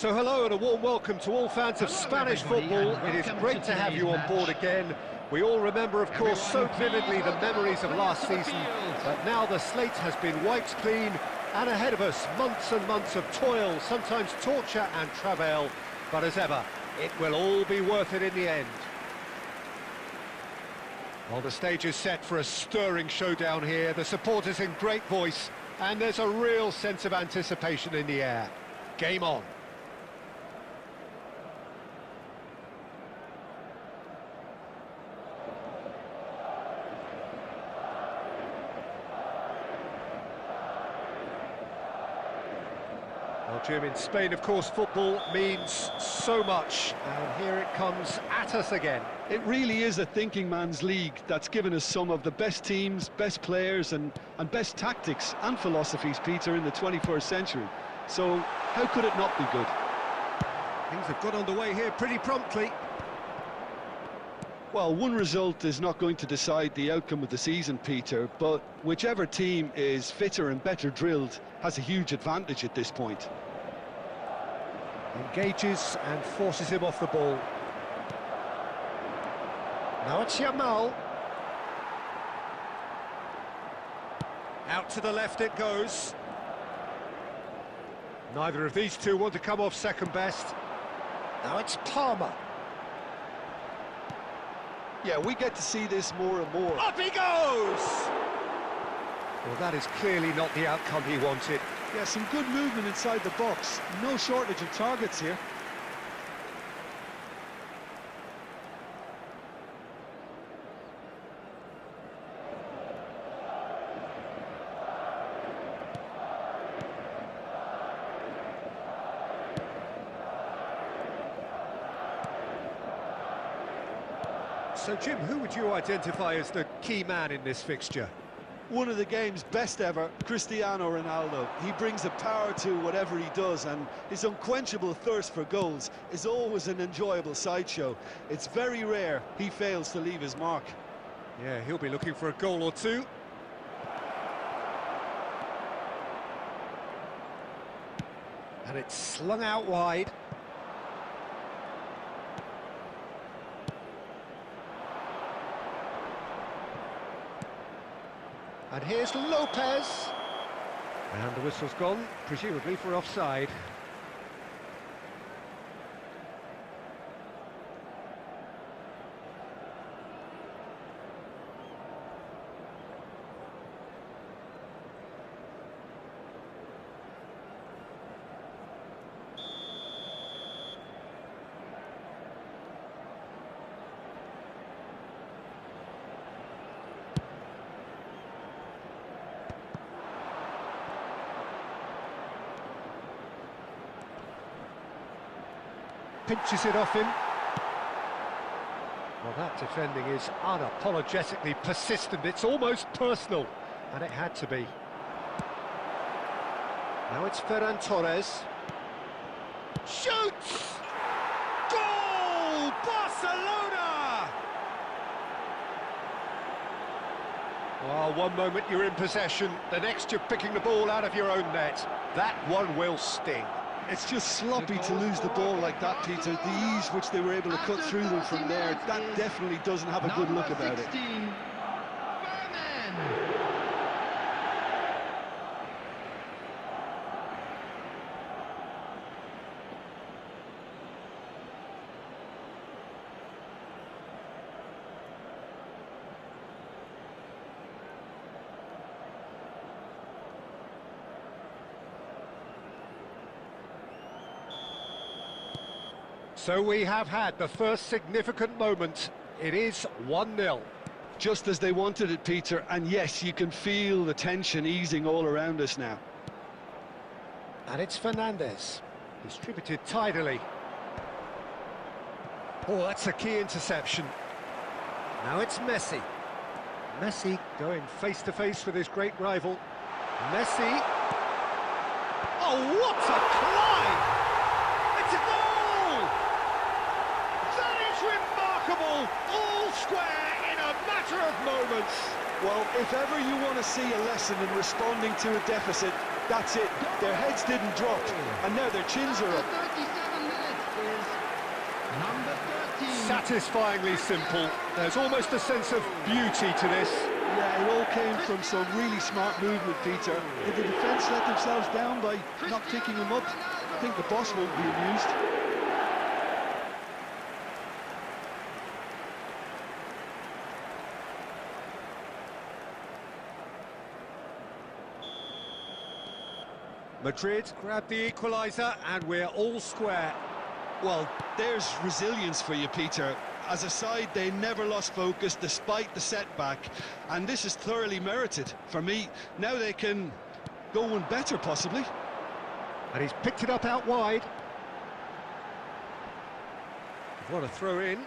So hello and a warm welcome to all fans of Spanish football. It is great to have you on board again. We all remember, of course, so vividly the memories of last season, but now the slate has been wiped clean, and ahead of us, months and months of toil, sometimes torture and travail, but as ever, it will all be worth it in the end. Well, the stage is set for a stirring showdown here, the supporters in great voice, and there's a real sense of anticipation in the air. Game on. Well, Jim, in Spain, of course, football means so much, and here it comes at us again. It really is a thinking man's league that's given us some of the best teams, best players and best tactics and philosophies, Peter, in the 21st century. So, how could it not be good? Things have got underway here pretty promptly. Well, one result is not going to decide the outcome of the season, Peter, but whichever team is fitter and better drilled has a huge advantage at this point. Engages and forces him off the ball. Now it's Yamal. Out to the left it goes. Neither of these two want to come off second best. Now it's Palmer. Yeah, we get to see this more and more. Up he goes! Well, that is clearly not the outcome he wanted. Yeah, some good movement inside the box. No shortage of targets here. So, Jim, who would you identify as the key man in this fixture? One of the game's best ever, Cristiano Ronaldo. He brings a power to whatever he does, and his unquenchable thirst for goals is always an enjoyable sideshow. It's very rare he fails to leave his mark. Yeah, he'll be looking for a goal or two. And it's slung out wide. And here's Lopez. And the whistle's gone, presumably for offside. Pinches it off him. Well, that defending is unapologetically persistent. It's almost personal, and it had to be. Now it's Ferran Torres. Shoots! Goal! Barcelona! Well, one moment you're in possession, the next you're picking the ball out of your own net. That one will sting. It's just sloppy to lose the ball like that, Peter. The ease which they were able to cut through them from there, that definitely doesn't have a good look about it. So we have had the first significant moment. It is 1-0. Just as they wanted it, Peter, and yes, you can feel the tension easing all around us now. And it's Fernandez, distributed tidily. Oh, that's a key interception. Now it's Messi. Messi going face-to-face with his great rival. Messi. Oh, what a climb! It's a goal! That is remarkable! All square in a matter of moments. Well, if ever you want to see a lesson in responding to a deficit, that's it. Their heads didn't drop, and now their chins are up. satisfyingly simple. There's almost a sense of beauty to this. Yeah, it all came from some really smart movement, Peter. Did the defence let themselves down by not picking him up? I think the boss won't be amused. Madrid grab the equaliser and we're all square. Well, there's resilience for you, Peter. As a side, they never lost focus despite the setback, and this is thoroughly merited. For me, now they can go one better, possibly. And he's picked it up out wide. What a throw in.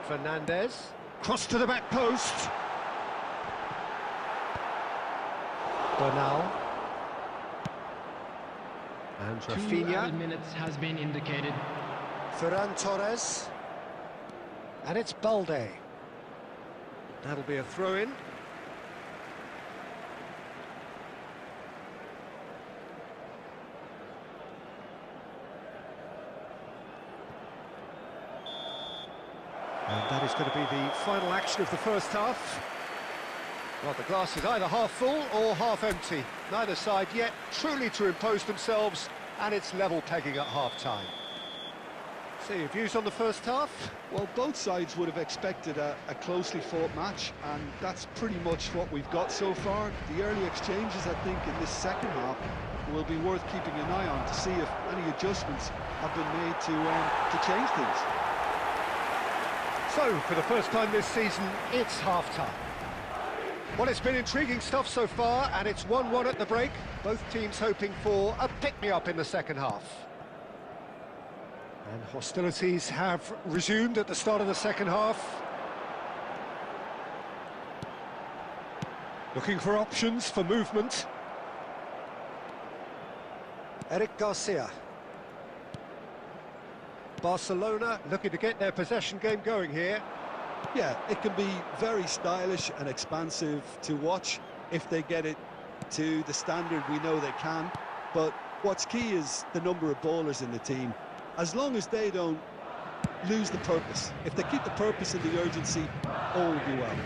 Fernandez, cross to the back post. Bernal. And Rafinha. 2 added minutes has been indicated. Ferran Torres. And it's Balde. That'll be a throw-in. And that is going to be the final action of the first half. Well, the glass is either half full or half empty. Neither side yet truly to impose themselves, and it's level pegging at half-time. So, your views on the first half? Well, both sides would have expected a closely fought match, and that's pretty much what we've got so far. The early exchanges, I think, in this second half will be worth keeping an eye on to see if any adjustments have been made to change things. So, for the first time this season, it's half-time. Well, it's been intriguing stuff so far, and it's 1-1 at the break. Both teams hoping for a pick-me-up in the second half. And hostilities have resumed at the start of the second half. Looking for options for movement. Eric Garcia. Barcelona looking to get their possession game going here. Yeah, it can be very stylish and expansive to watch if they get it to the standard we know they can. But what's key is the number of ballers in the team. As long as they don't lose the purpose, if they keep the purpose and the urgency, all will be well.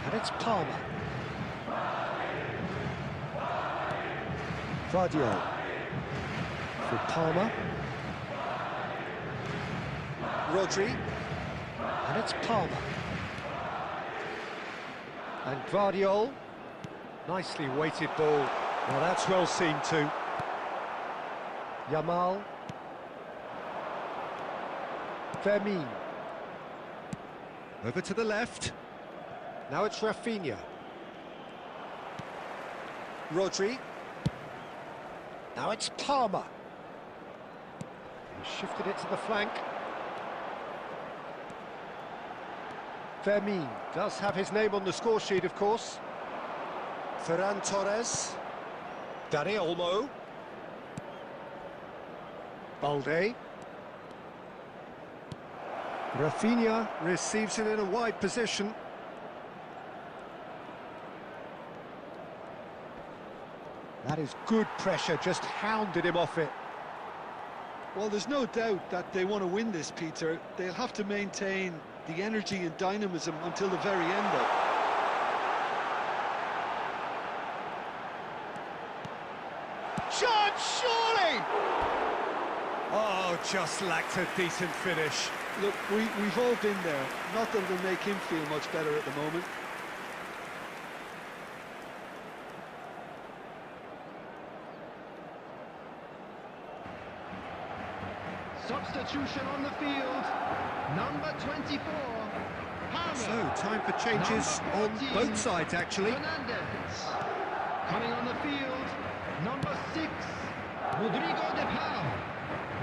And it's Palmer. Vardio. For Palmer. Rodri. And it's Palmer. And Gvardiol. Nicely weighted ball. Now that's well seen too. Yamal. Fermin. Over to the left. Now it's Rafinha. Rodri. Now it's Palmer. He shifted it to the flank. Fermin does have his name on the score sheet, of course. Ferran Torres. Dani Olmo. Balde. Rafinha receives it in a wide position. That is good pressure, just hounded him off it. Well, there's no doubt that they want to win this, Peter. They'll have to maintain the energy and dynamism until the very end, though. Shot, surely! Oh, just lacked a decent finish. Look, we've all been there. Not that it'll make him feel much better at the moment. Substitution on the field. Number 24. Palmer. So, time for changes on both sides, actually. Fernandez. Coming on the field. Number 6. Rodrigo de Paul.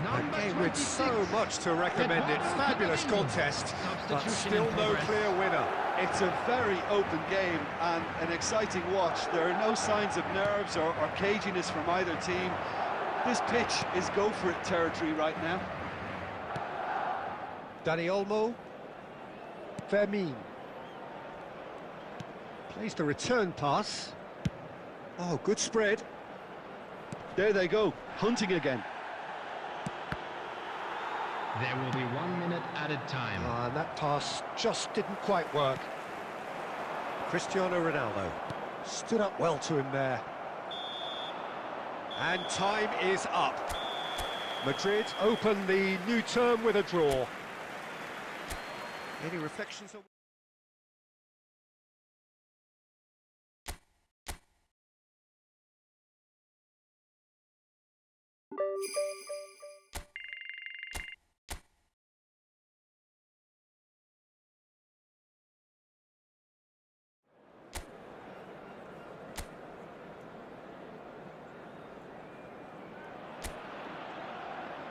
Number A game 26. with so much to recommend it. Fabulous contest, but still no clear winner. It's a very open game and an exciting watch. There are no signs of nerves or caginess from either team. This pitch is go-for-it territory right now. Dani Olmo. Fermin. Plays the return pass. Oh, good spread. There they go, hunting again. There will be 1 minute added time. And that pass just didn't quite work. Cristiano Ronaldo stood up well to him there. And time is up. Madrid open the new term with a draw. Any reflections on...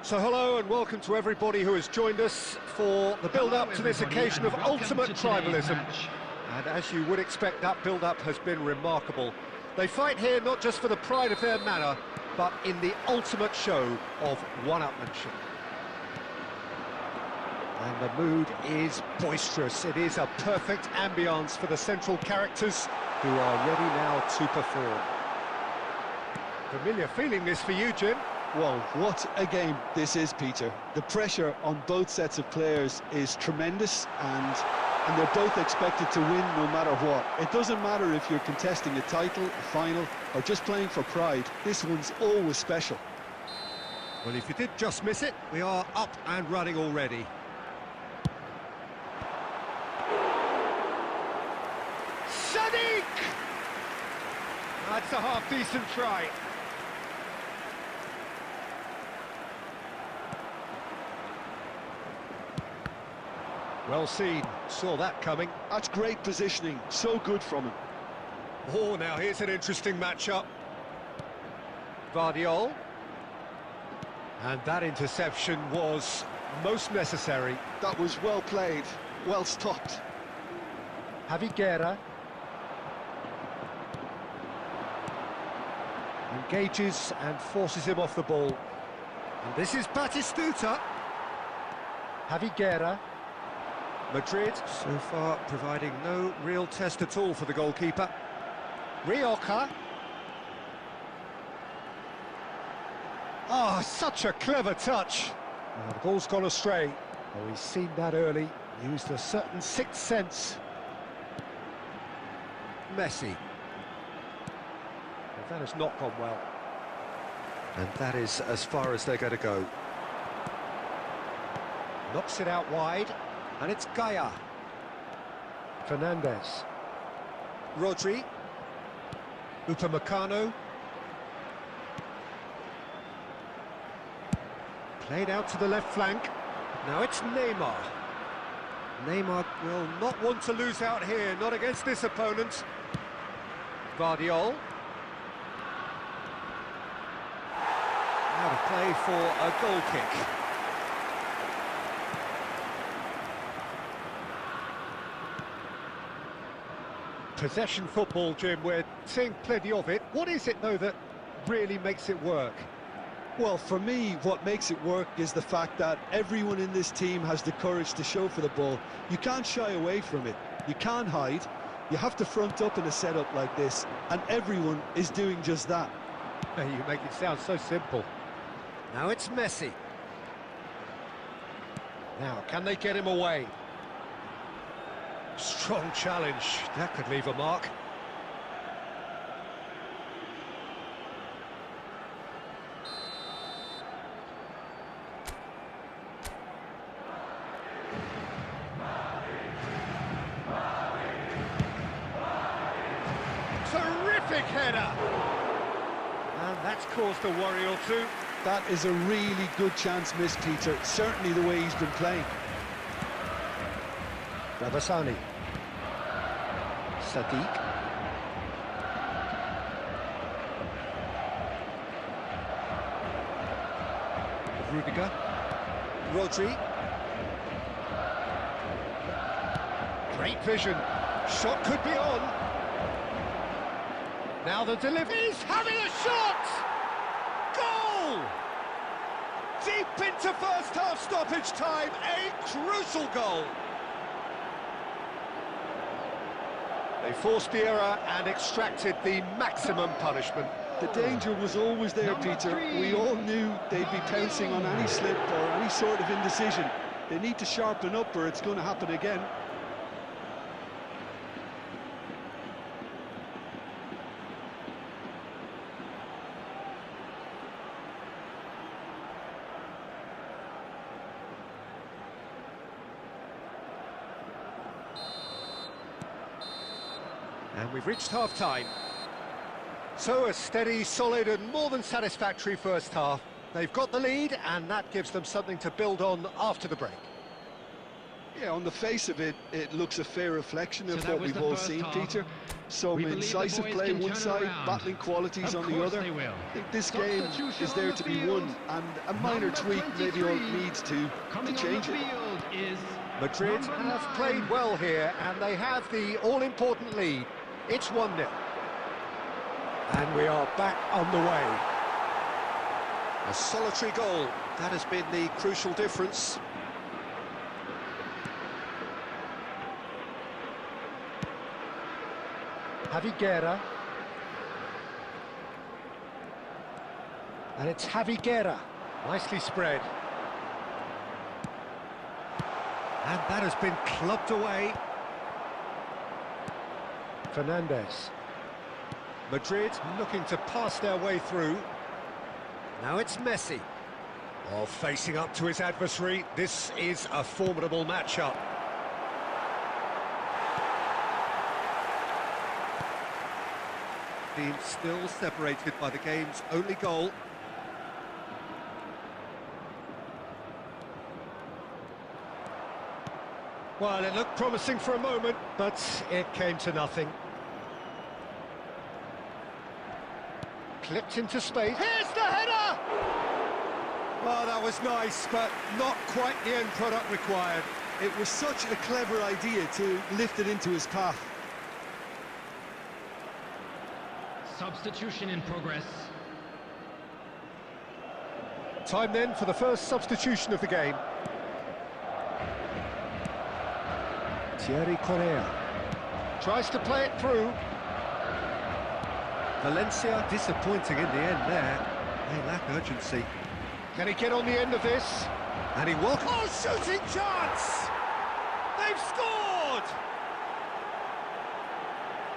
So hello and welcome to everybody who has joined us for the build-up to this occasion of ultimate tribalism. And as you would expect, that build-up has been remarkable. They fight here not just for the pride of their manner, but in the ultimate show of one-upmanship. And the mood is boisterous. It is a perfect ambience for the central characters who are ready now to perform. Familiar feeling this for you, Jim. Well, what a game this is, Peter. The pressure on both sets of players is tremendous, and they're both expected to win no matter what. It doesn't matter if you're contesting a title, a final, or just playing for pride. This one's always special. Well, if you did just miss it, we are up and running already. Sadiq! That's a half-decent try. Well seen, saw that coming. That's great positioning, so good from him. Oh, now here's an interesting matchup. Vardiol. And that interception was most necessary. That was well played, well stopped. Javi Guerra. Engages and forces him off the ball. And this is Batistuta. Javi Guerra. Madrid, so far, providing no real test at all for the goalkeeper. Rioja. Oh, such a clever touch. Oh, the ball's gone astray. Oh, he's seen that early, used a certain sixth sense. Messi. Well, that has not gone well. And that is as far as they're going to go. Knocks it out wide. And it's Gaia. Fernandez. Rodri. Upamecano. Played out to the left flank. Now it's Neymar. Neymar will not want to lose out here, not against this opponent. Vardiol. Now to play for a goal kick. Possession football, Jim, we're seeing plenty of it. What is it, though, that really makes it work? Well, for me, what makes it work is the fact that everyone in this team has the courage to show for the ball. You can't shy away from it. You can't hide. You have to front up in a setup like this, and everyone is doing just that. You make it sound so simple. Now it's Messi. Now, can they get him away? Strong challenge, that could leave a mark. Terrific header! And that's caused a worry or two. That is a really good chance missed, Peter. Certainly the way he's been playing. Rabasani. Sadiq. Rudiger. Rodri. Great vision. Shot could be on. Now the delivery. He's having a shot! Goal! Deep into first half stoppage time. A crucial goal. They forced the error and extracted the maximum punishment. The danger was always there, Peter. We all knew they'd be pouncing on any slip or any sort of indecision. They need to sharpen up or it's going to happen again. And we've reached half-time. So a steady, solid and more than satisfactory first half. They've got the lead and that gives them something to build on after the break. Yeah, on the face of it, it looks a fair reflection of what we've all seen, Peter. Some incisive play on one side, battling qualities on the other. I think this game is there to be won, and a minor tweak maybe all it needs to change it. Madrid have played well here, and they have the all-important lead. It's 1-0. And we are back on the way. A solitary goal, that has been the crucial difference. Javi Guerra. And it's Javi Guerra. Nicely spread. And that has been clubbed away. Fernandez. Madrid looking to pass their way through. Now it's Messi. Oh, facing up to his adversary. This is a formidable matchup. Team still separated by the game's only goal. Well, it looked promising for a moment, but it came to nothing. Clipped into space. Here's the header! Well, that was nice, but not quite the end product required. It was such a clever idea to lift it into his path. Substitution in progress. Time then for the first substitution of the game. Thierry Correa tries to play it through. Valencia disappointing in the end there. They lack urgency. Can he get on the end of this? And he will. Oh, shooting chance! They've scored!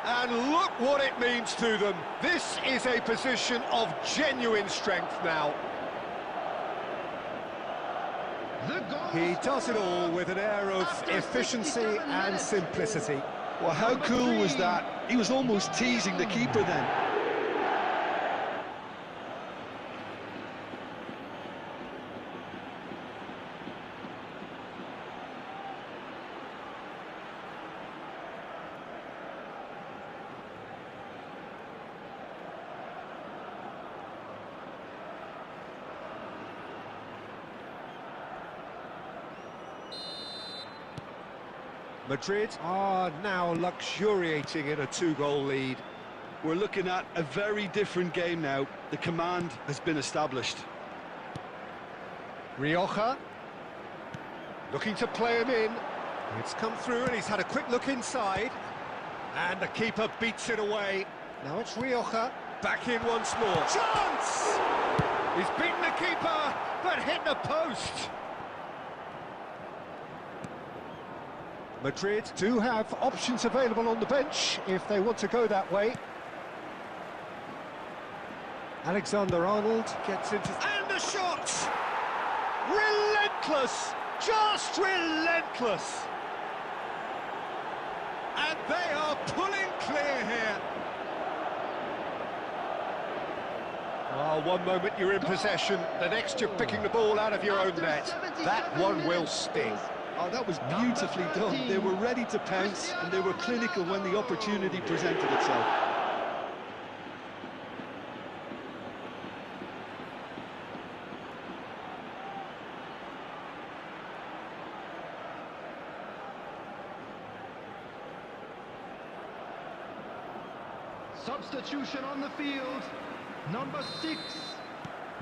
And look what it means to them. This is a position of genuine strength now. He does it all with an air of efficiency and simplicity. Well, how cool was that? He was almost teasing the keeper then. Madrid are now luxuriating in a two-goal lead. We're looking at a very different game now. The command has been established. Rioja looking to play him in. It's come through and he's had a quick look inside. And the keeper beats it away. Now it's Rioja back in once more. Chance! He's beaten the keeper, but hit the post. Madrid do have options available on the bench if they want to go that way. Alexander-Arnold gets into... And the shot! Relentless! Just relentless! And they are pulling clear here. Well, one moment you're in possession, the next you're picking the ball out of your own net. That one will sting. Oh, that was beautifully done. They were ready to pounce, and they were clinical when the opportunity presented itself. Substitution on the field. Number 6,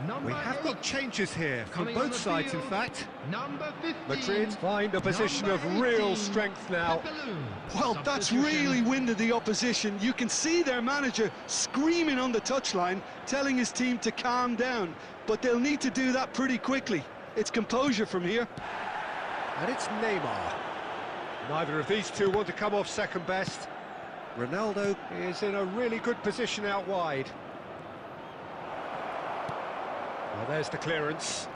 Number We have 8. got changes here from Coming on both the sides, in field, fact. Number 15. Madrid find a position of Number real 18, strength now. Pepelu. Well, that's Substitution. really winded the opposition. You can see their manager screaming on the touchline, telling his team to calm down. But they'll need to do that pretty quickly. It's composure from here. And it's Neymar. Neither of these two want to come off second best. Ronaldo is in a really good position out wide. Well, there's the clearance.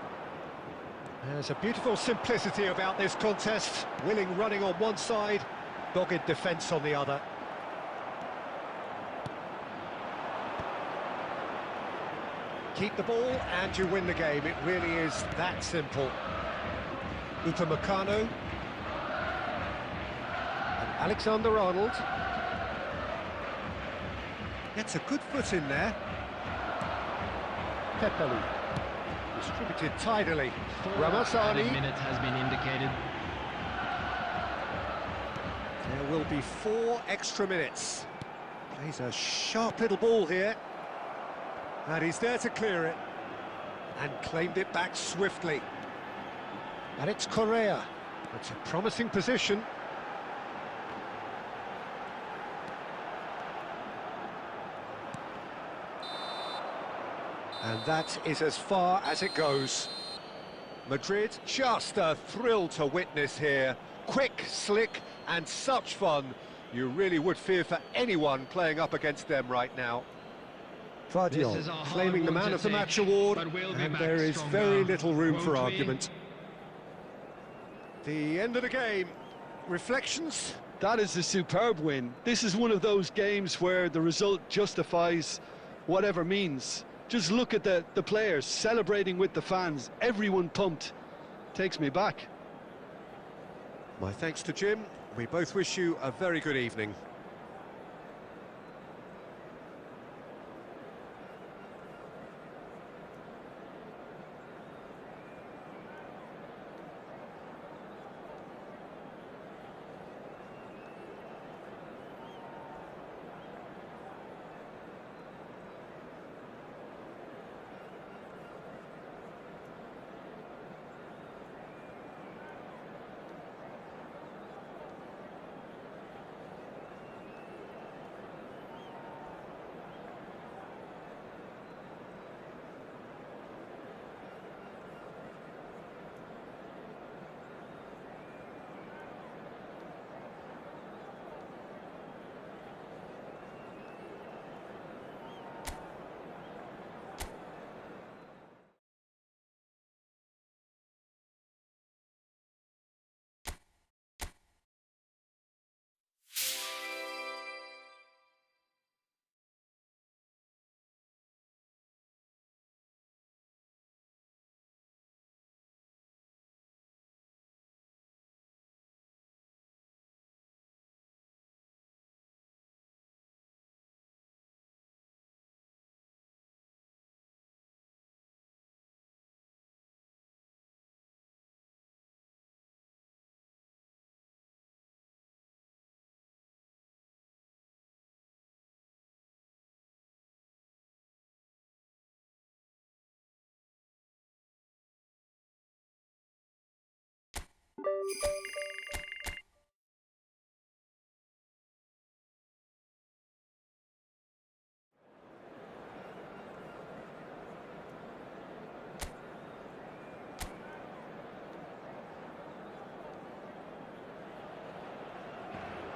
There's a beautiful simplicity about this contest. Willing running on one side, dogged defence on the other. Keep the ball and you win the game. It really is that simple. Upamecano. And Alexander-Arnold. Gets a good foot in there. Pepelu. Distributed tidily. Added minute has been indicated. There will be 4 extra minutes. Plays a sharp little ball here. And he's there to clear it. And claimed it back swiftly. And it's Correa. That's a promising position. And that is as far as it goes. Madrid, just a thrill to witness here. Quick, slick, and such fun. You really would fear for anyone playing up against them right now. Vardiol This is a hard claiming the one man to of the take, match award, but we'll be and back there is stronger, very little room for won't we? argument. The end of the game. Reflections? That is a superb win. This is one of those games where the result justifies whatever means. Just look at the players celebrating with the fans. Everyone pumped. Takes me back. My thanks to Jim. We both wish you a very good evening.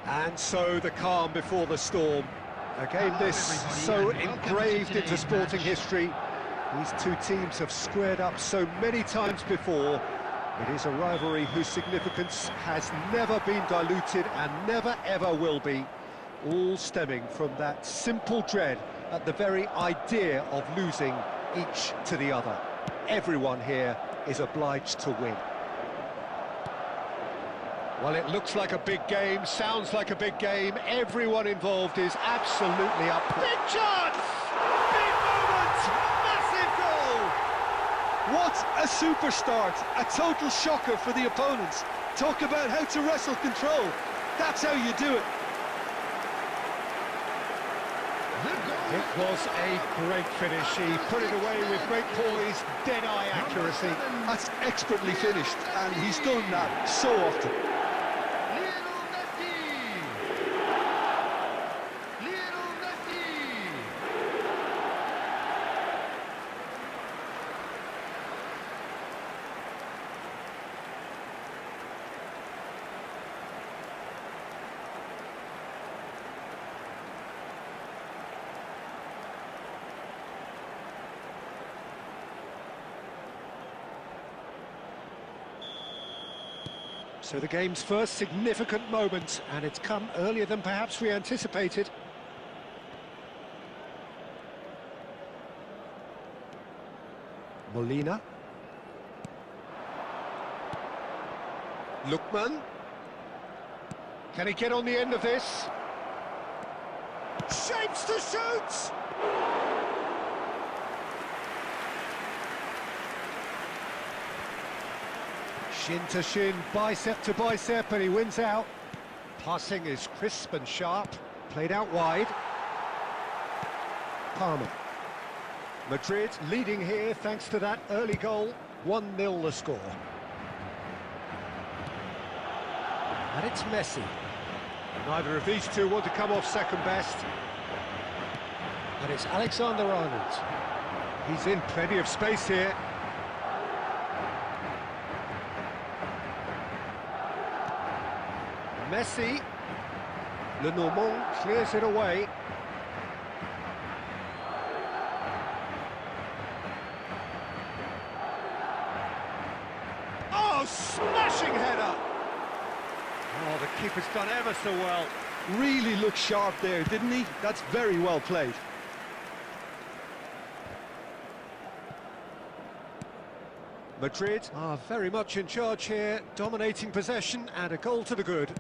And so the calm before the storm. A game this so engraved into sporting history. These two teams have squared up so many times before. It is a rivalry whose significance has never been diluted and never ever will be. All stemming from that simple dread at the very idea of losing each to the other. Everyone here is obliged to win. Well, it looks like a big game, sounds like a big game. Everyone involved is absolutely up. Big chance! Big moment! Massive goal! What a super start. A total shocker for the opponents. Talk about how to wrestle control. That's how you do it. The goal It was a great finish. He put it away with great poise, dead-eye accuracy. That's expertly finished, and he's done that so often. Lionel Messi! Lionel Messi! So the game's first significant moment, and it's come earlier than perhaps we anticipated. Molina. Lookman. Can he get on the end of this? Shapes to shoot! Shin to shin, bicep to bicep, and he wins out. Passing is crisp and sharp, played out wide. Palmer. Madrid leading here thanks to that early goal. 1-0 the score. And it's Messi. Neither of these two want to come off second best. And it's Alexander-Arnold. He's in plenty of space here. Messi, Le Normand clears it away. Oh, smashing header! Oh, the keeper's done ever so well. Really looked sharp there, didn't he? That's very well played. Madrid are very much in charge here, dominating possession and a goal to the good.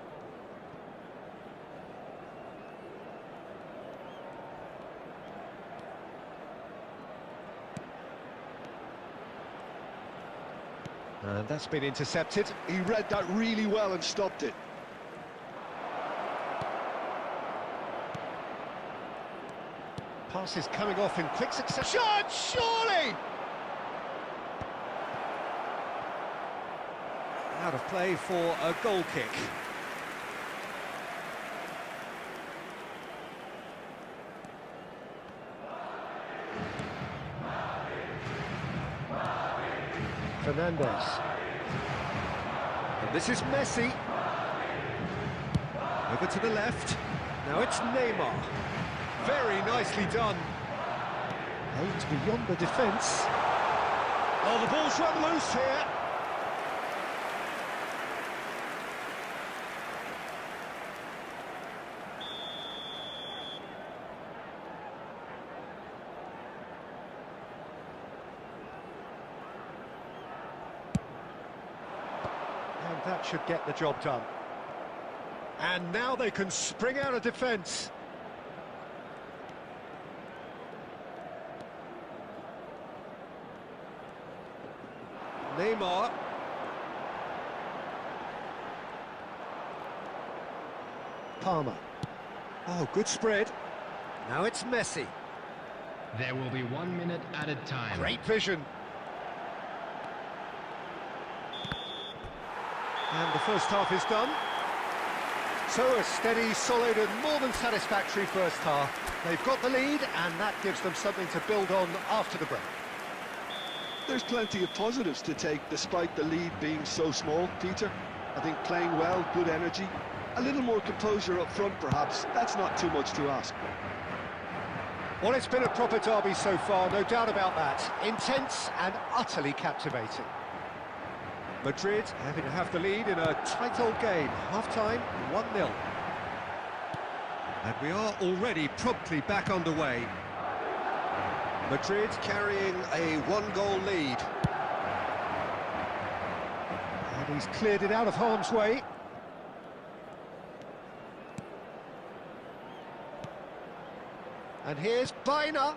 And that's been intercepted. He read that really well and stopped it. Pass is coming off in quick succession. Shot, surely! Out of play for a goal kick. Fernandez. And this is Messi. Over to the left. Now it's Neymar. Very nicely done. Held beyond the defence. Oh, the ball's run loose here. And that should get the job done. And now they can spring out of defence. Neymar. Palmer. Oh, good spread. Now it's Messi. There will be 1 minute added time. Great vision. And the first half is done. So a steady, solid and more than satisfactory first half. They've got the lead and that gives them something to build on after the break. There's plenty of positives to take despite the lead being so small, Peter. I think playing well, good energy, a little more composure up front perhaps, that's not too much to ask. Well, it's been a proper derby so far, no doubt about that. Intense and utterly captivating. Madrid having to have the lead in a tight old game. Half-time, 1-0. And we are already promptly back underway. Madrid carrying a one-goal lead. And he's cleared it out of harm's way. And here's Baena.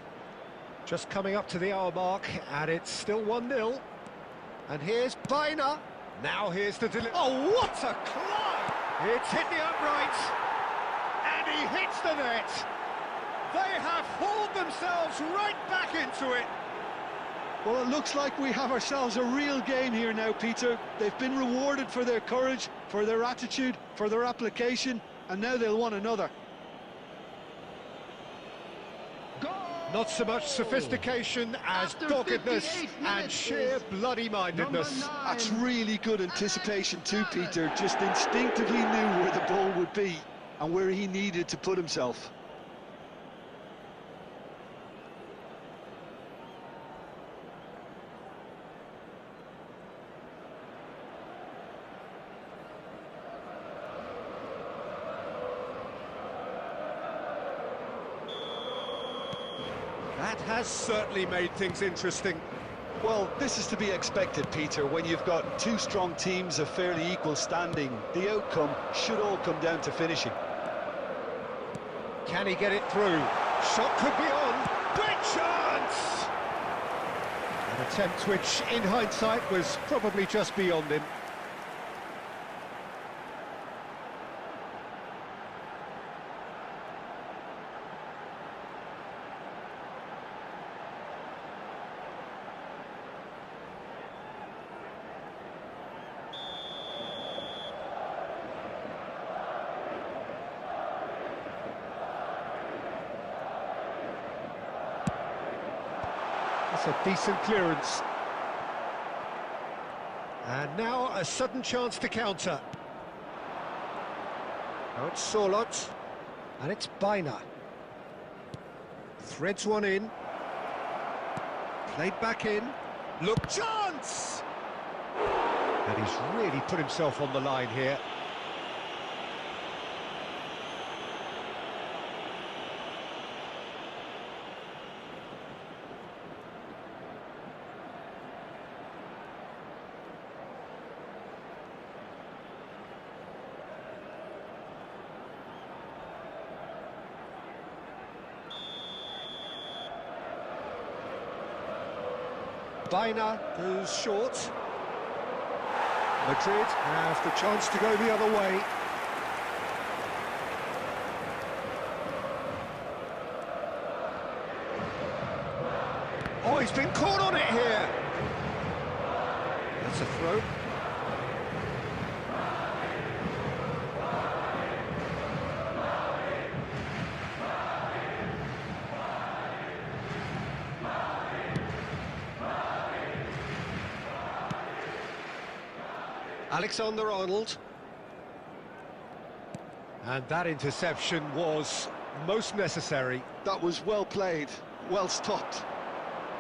Just coming up to the hour mark, and it's still 1-0. And here's Baena. Now here's the delivery. Oh, what a climb! It's hit the upright. And he hits the net. They have hauled themselves right back into it. Well, it looks like we have ourselves a real game here now, Peter. They've been rewarded for their courage, for their attitude, for their application, and now they'll want another. Not so much sophistication as doggedness and sheer bloody-mindedness. That's really good anticipation too, Peter. Just instinctively knew where the ball would be and where he needed to put himself. That has certainly made things interesting. Well, this is to be expected, Peter. When you've got two strong teams of fairly equal standing, the outcome should all come down to finishing. Can he get it through? Shot could be on. Great chance! An attempt which, in hindsight, was probably just beyond him. That's a decent clearance. And now a sudden chance to counter. Now it's Sorlot. And it's Biner. Threads one in. Played back in. Look, chance! And he's really put himself on the line here. Biner goes short. Madrid have the chance to go the other way. Oh, he's been caught on it here. That's a throw. Alexander-Arnold. And that interception was most necessary. That was well played, well stopped.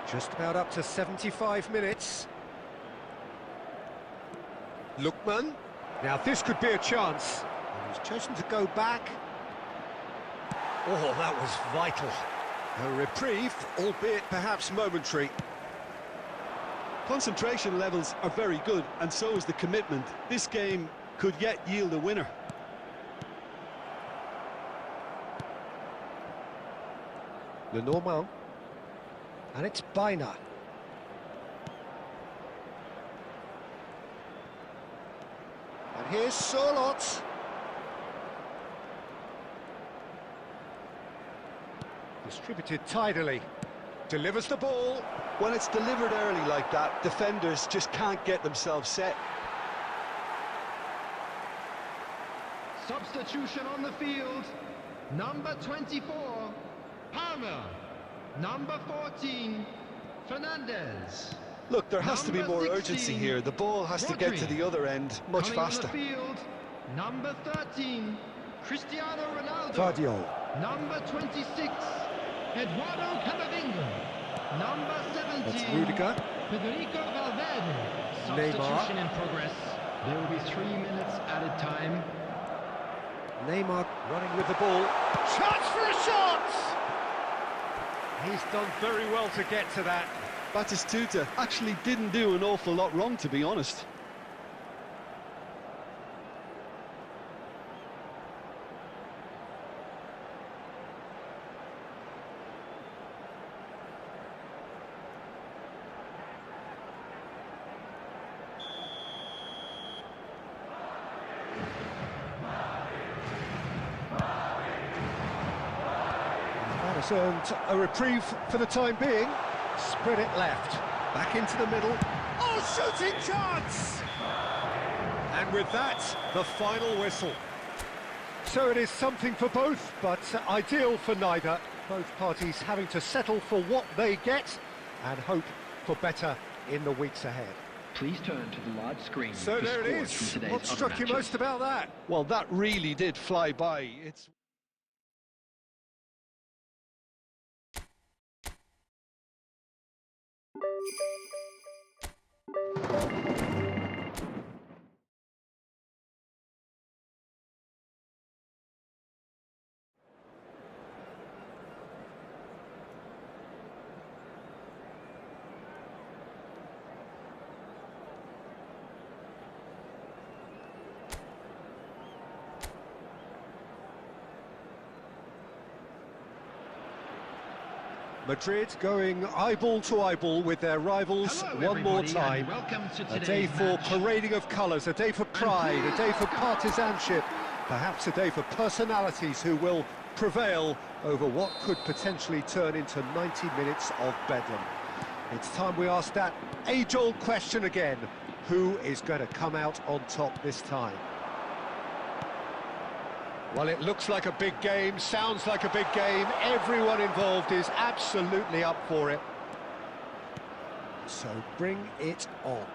Just about up to 75 minutes. Lookman. Now this could be a chance. He's chosen to go back. Oh, that was vital. A reprieve, albeit perhaps momentary. Concentration levels are very good, and so is the commitment. This game could yet yield a winner. Lenormand. And it's Biner. And here's Sorlot. Distributed tidily. Delivers the ball. When it's delivered early like that, defenders just can't get themselves set. Substitution on the field. Number 24, Palmer. Number 14, Fernandez. Look, there has to be Number more urgency 16, here. The ball has to get to Rodri. the other end much Coming faster. on the field, number 13, Cristiano Ronaldo. Vardiol. Number 26, Eduardo Camavinga. Number 17, That's Rudiger. Federico Valverde. Neymar. Substitution in progress. There will be 3 minutes added time. Neymar running with the ball. Chance for a shot! He's done very well to get to that. Batistuta actually didn't do an awful lot wrong, to be honest. Has earned a reprieve for the time being. Spread it left, back into the middle. Oh, shooting chance! And with that, the final whistle. So it is something for both, but ideal for neither. Both parties having to settle for what they get and hope for better in the weeks ahead. Please turn to the large screen. So there it is. What struck you most about that? Well, that really did fly by. It's... Madrid going eyeball to eyeball with their rivals. Hello, one more everybody, time. and welcome to A today's day for match. parading of colours, a day for pride, a day for partisanship, perhaps a day for personalities who will prevail over what could potentially turn into 90 minutes of bedlam. It's time we ask that age-old question again. Who is going to come out on top this time? Well, it looks like a big game, sounds like a big game. Everyone involved is absolutely up for it. So bring it on.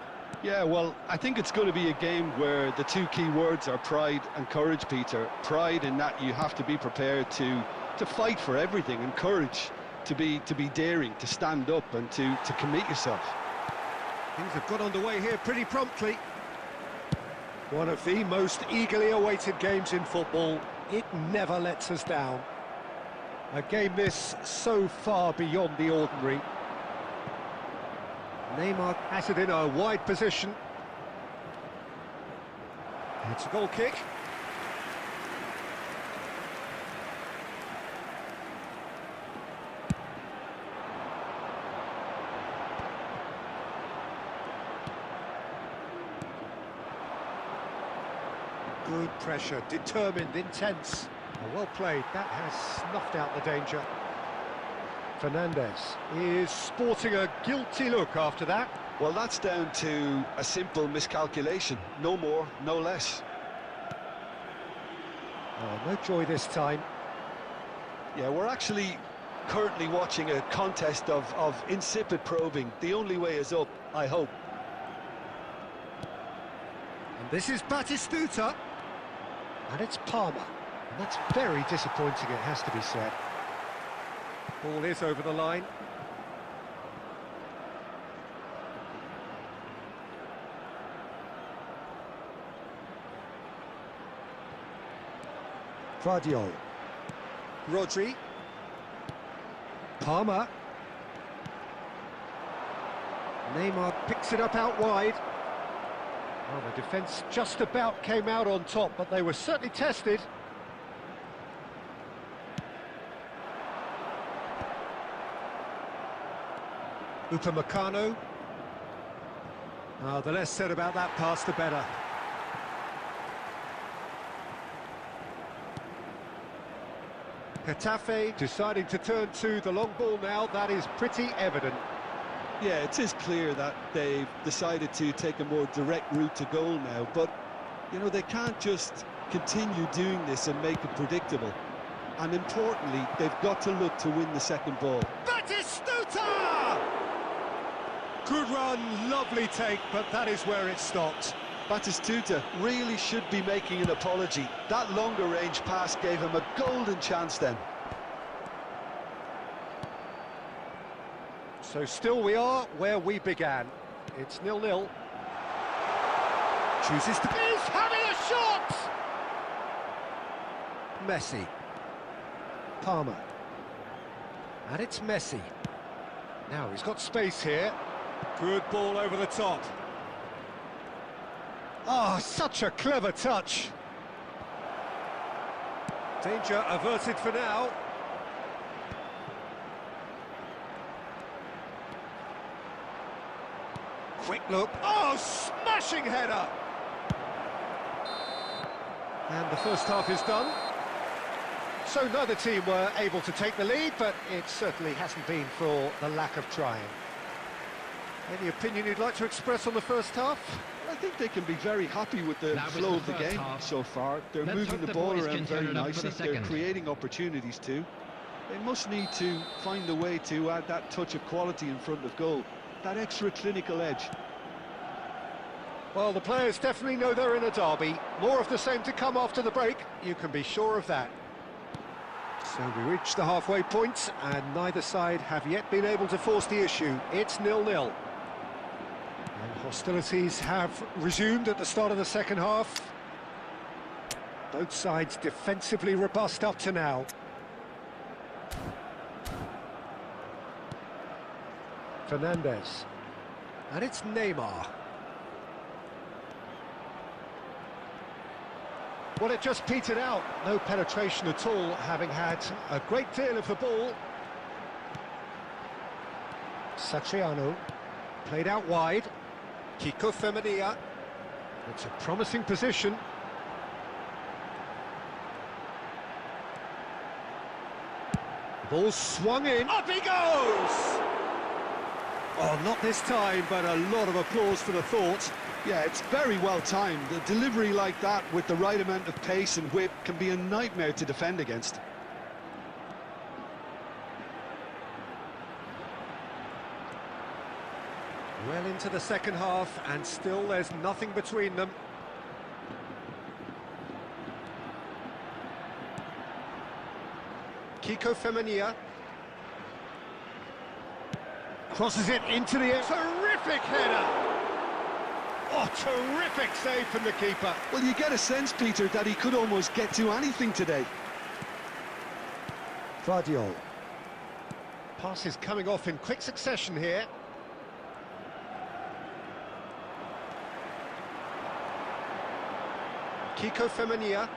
Yeah, well, I think it's going to be a game where the two key words are pride and courage, Peter. Pride in that you have to be prepared to fight for everything, and courage to be daring, to stand up and to commit yourself. Things have got underway here pretty promptly. One of the most eagerly awaited games in football. It never lets us down. A game this so far beyond the ordinary. Neymar has it in a wide position. It's a goal kick. Good pressure, determined, intense. Oh, well played, that has snuffed out the danger. Fernandez is sporting a guilty look after that. Well, that's down to a simple miscalculation. No more, no less. Oh, no joy this time. Yeah, we're actually currently watching a contest of insipid probing. The only way is up, I hope. And this is Batistuta. And it's Palmer. And that's very disappointing, it has to be said. Ball is over the line. Guardiola. Rodri. Palmer. Neymar picks it up out wide. Well, the defence just about came out on top, but they were certainly tested. Upamecano. The less said about that pass, the better. Getafe deciding to turn to the long ball now. That is pretty evident. Yeah, it is clear that they've decided to take a more direct route to goal now, but, you know, they can't just continue doing this and make it predictable. And importantly, they've got to look to win the second ball. Batistuta! Good run, lovely take, but that is where it stopped. Batistuta really should be making an apology. That longer range pass gave him a golden chance then. So still we are where we began. It's 0-0. Chooses to... He's having a shot! Messi. Palmer. And it's Messi. Now he's got space here. Good ball over the top. Oh, such a clever touch. Danger averted for now. Quick look. Oh, smashing header! And the first half is done. So neither team were able to take the lead, but it certainly hasn't been for the lack of trying. Any opinion you'd like to express on the first half? I think they can be very happy with the flow of the game so far. They're moving the ball around very nicely. They're creating opportunities too. They must need to find a way to add that touch of quality in front of goal, that extra clinical edge. Well, the players definitely know they're in a derby. More of the same to come after the break, you can be sure of that. So we reach the halfway point, and neither side have yet been able to force the issue. It's 0-0. And hostilities have resumed at the start of the second half. Both sides defensively robust up to now. Fernandez. And it's Neymar. Well, it just petered out. No penetration at all, having had a great deal of the ball. Satriano. Played out wide. Kickoff. It's a promising position. Ball swung in. Up he goes! Oh, not this time, but a lot of applause for the thought. Yeah, it's very well timed. The delivery like that with the right amount of pace and whip can be a nightmare to defend against. Well into the second half, and still there's nothing between them. Kickoff. Crosses it into the air. Terrific header! Oh, terrific save from the keeper. Well, you get a sense, Peter, that he could almost get to anything today. Vardiol. Passes coming off in quick succession here. Kickoff.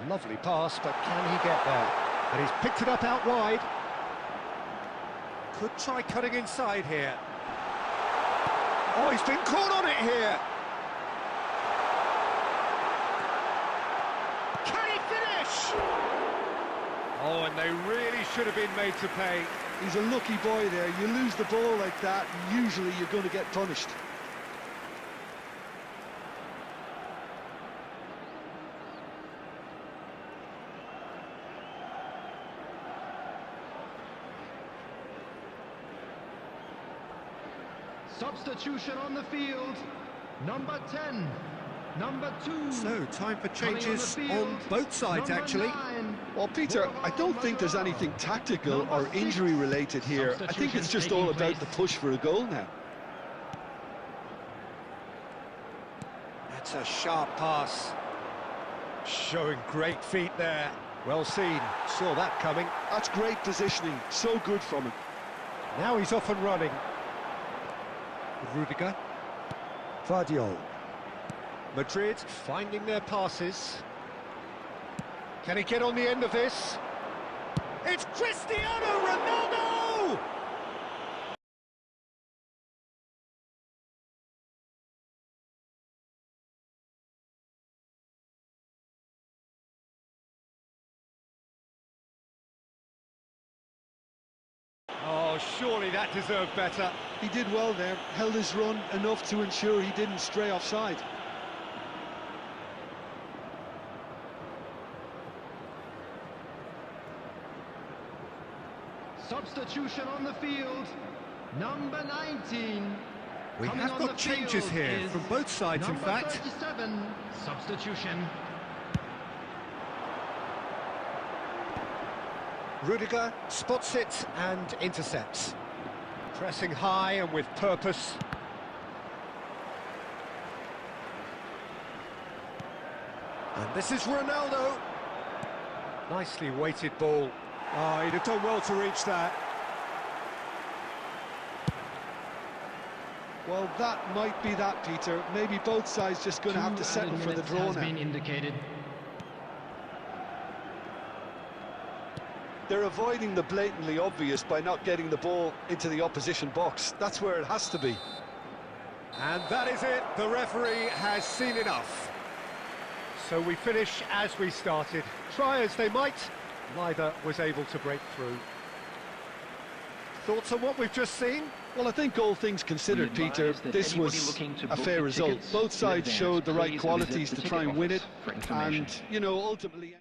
Lovely pass, but can he get there? And he's picked it up out wide. Could try cutting inside here. Oh, he's been caught on it here. Can he finish? Oh, and they really should have been made to pay. He's a lucky boy there. You lose the ball like that, and usually you're going to get punished. Substitution on the field. Number 10. Number 2. So, time for changes on both sides, actually. 9. Well, Peter, I don't think there's anything tactical or injury related here. I think it's just all about the push for a goal now. That's a sharp pass. Showing great feet there. Well seen. Saw that coming. That's great positioning. So good from him. Now he's off and running. Rudiger. Vardiol. Madrid finding their passes. Can he get on the end of this? It's Cristiano Ronaldo! Oh, surely that deserved better. He did well there, held his run enough to ensure he didn't stray offside. Substitution on the field. Number 19. We Coming have on got the changes field here is from both sides, in number fact. 37. Substitution. Rudiger spots it and intercepts. Pressing high and with purpose. And this is Ronaldo. Nicely weighted ball. Oh, he'd have done well to reach that. Well, that might be that, Peter. Maybe both sides just going to have to settle for the draw now. Been indicated. They're avoiding the blatantly obvious by not getting the ball into the opposition box. That's where it has to be. And that is it. The referee has seen enough. So we finish as we started. Try as they might, neither was able to break through. Thoughts on what we've just seen? Well, I think all things considered, Peter, this was a fair result. Both sides showed the right qualities to try and win it, and, you know, ultimately...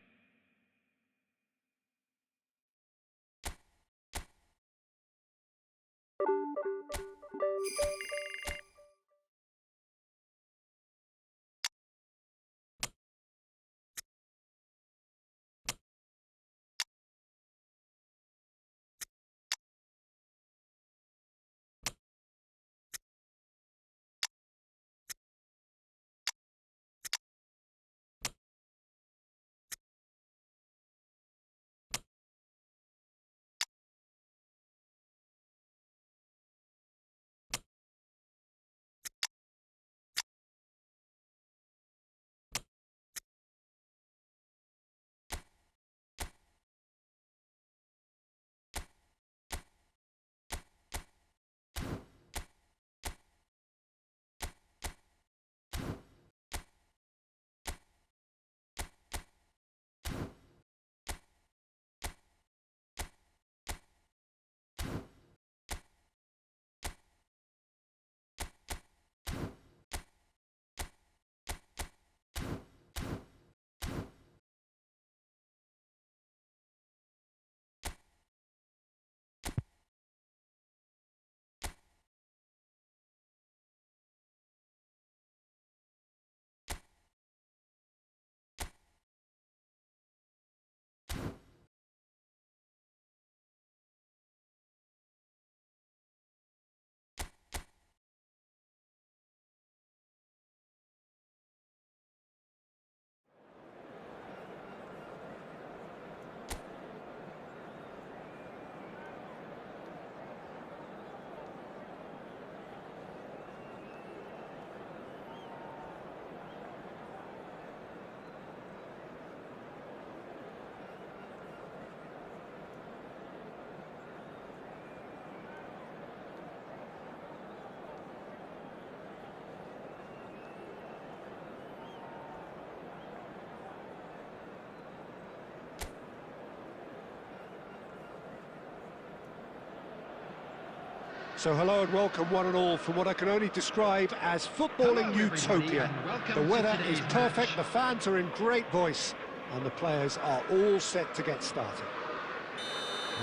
So hello and welcome one and all from what I can only describe as footballing utopia. The weather is perfect, the fans are in great voice, and the players are all set to get started.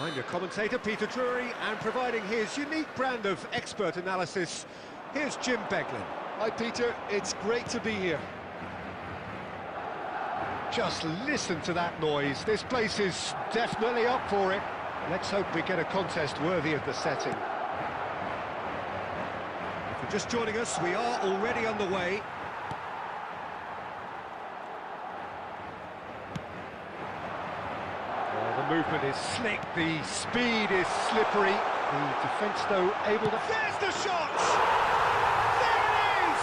I'm your commentator, Peter Drury, and providing his unique brand of expert analysis, here's Jim Beglin. Hi, Peter. It's great to be here. Just listen to that noise. This place is definitely up for it. Let's hope we get a contest worthy of the setting. If you're just joining us, we are already underway. The movement is slick, the speed is slippery. The defence, though, able to... There's the shot! There it is!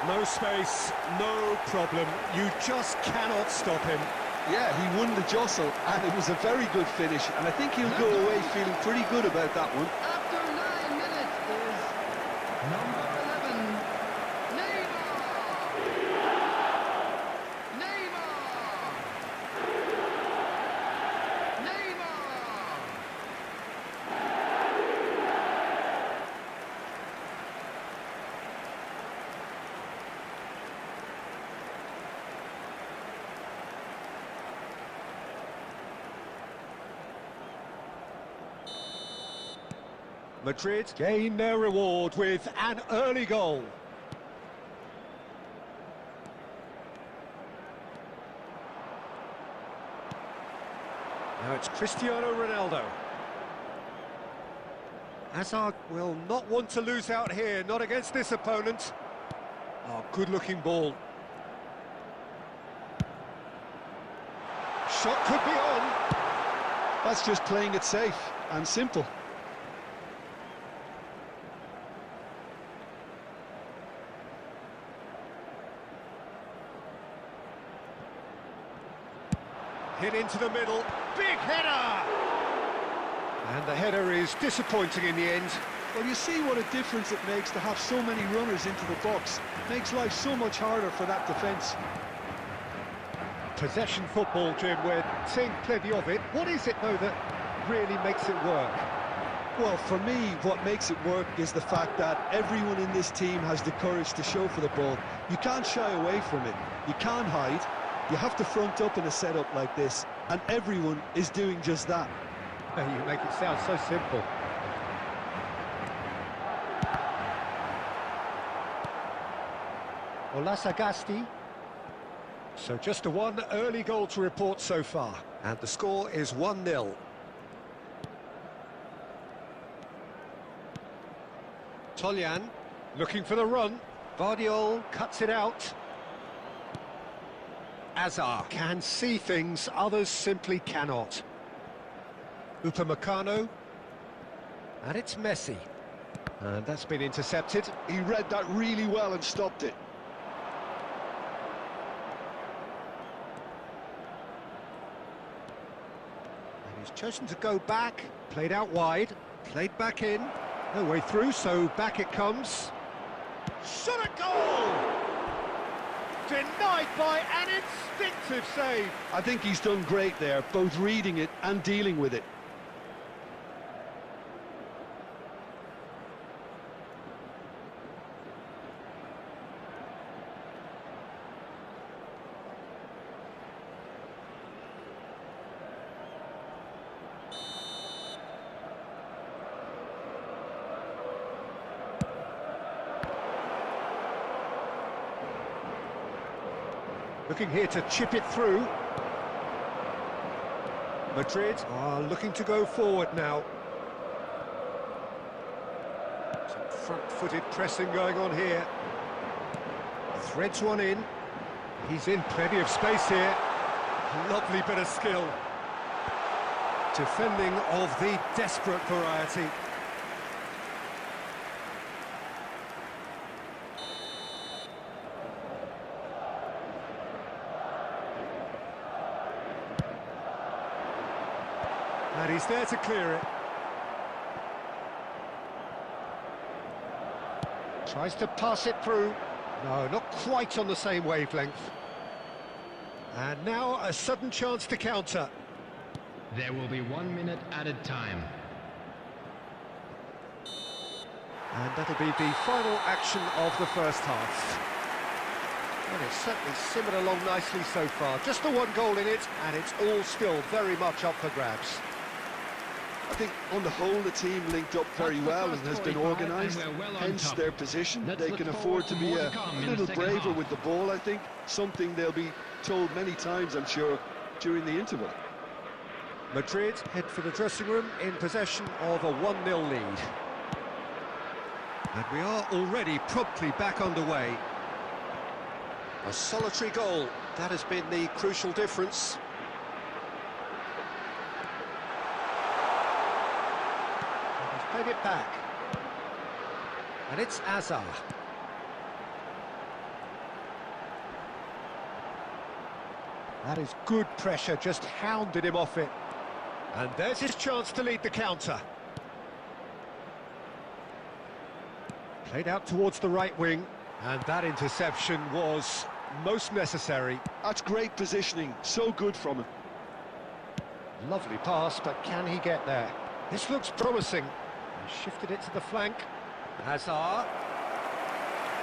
No space, no problem. You just cannot stop him. Yeah, he won the jostle, and it was a very good finish, and I think he'll go away feeling pretty good about that one. After 9 minutes is number 11, Neymar! Neymar! Neymar! Madrid gain their reward with an early goal. Now it's Cristiano Ronaldo. Hazard will not want to lose out here, not against this opponent. Oh, good-looking ball. Shot could be on. That's just playing it safe and simple. Hit into the middle, big header! And the header is disappointing in the end. Well, you see what a difference it makes to have so many runners into the box. Makes life so much harder for that defence. Possession football, Jim, we're seeing plenty of it. What is it, though, that really makes it work? Well, for me, what makes it work is the fact that everyone in this team has the courage to show for the ball. You can't shy away from it. You can't hide. You have to front up in a setup like this, and everyone is doing just that. You make it sound so simple. Olasagasti. So just a one early goal to report so far, and the score is 1-0. Tolyan looking for the run. Vardiol cuts it out. Azar can see things others simply cannot. Upamecano, and it's Messi, and that's been intercepted. He read that really well and stopped it. And he's chosen to go back, played out wide, played back in, no way through, so back it comes. Shot a goal! Denied by an instinctive save. I think he's done great there, both reading it and dealing with it. Looking here to chip it through. Madrid are looking to go forward now. Some front-footed pressing going on here. Threads one in. He's in plenty of space here. Lovely bit of skill. Defending of the desperate variety. And he's there to clear it. Tries to pass it through. No, not quite on the same wavelength. And now a sudden chance to counter. There will be 1 minute added time. And that'll be the final action of the first half. And it's certainly simmered along nicely so far. Just the one goal in it, and it's all still very much up for grabs. I think on the whole the team linked up very well and has been organised, hence their position. They can afford to be a little braver with the ball, I think. Something they'll be told many times, I'm sure, during the interval. Madrid head for the dressing room in possession of a 1-0 lead. And we are already promptly back underway. A solitary goal, that has been the crucial difference. Played it back, and it's Azar. That is good pressure, just hounded him off it. And there's his chance to lead the counter. Played out towards the right wing, and that interception was most necessary. That's great positioning, so good from him. Lovely pass, but can he get there? This looks promising. Shifted it to the flank. Hazard.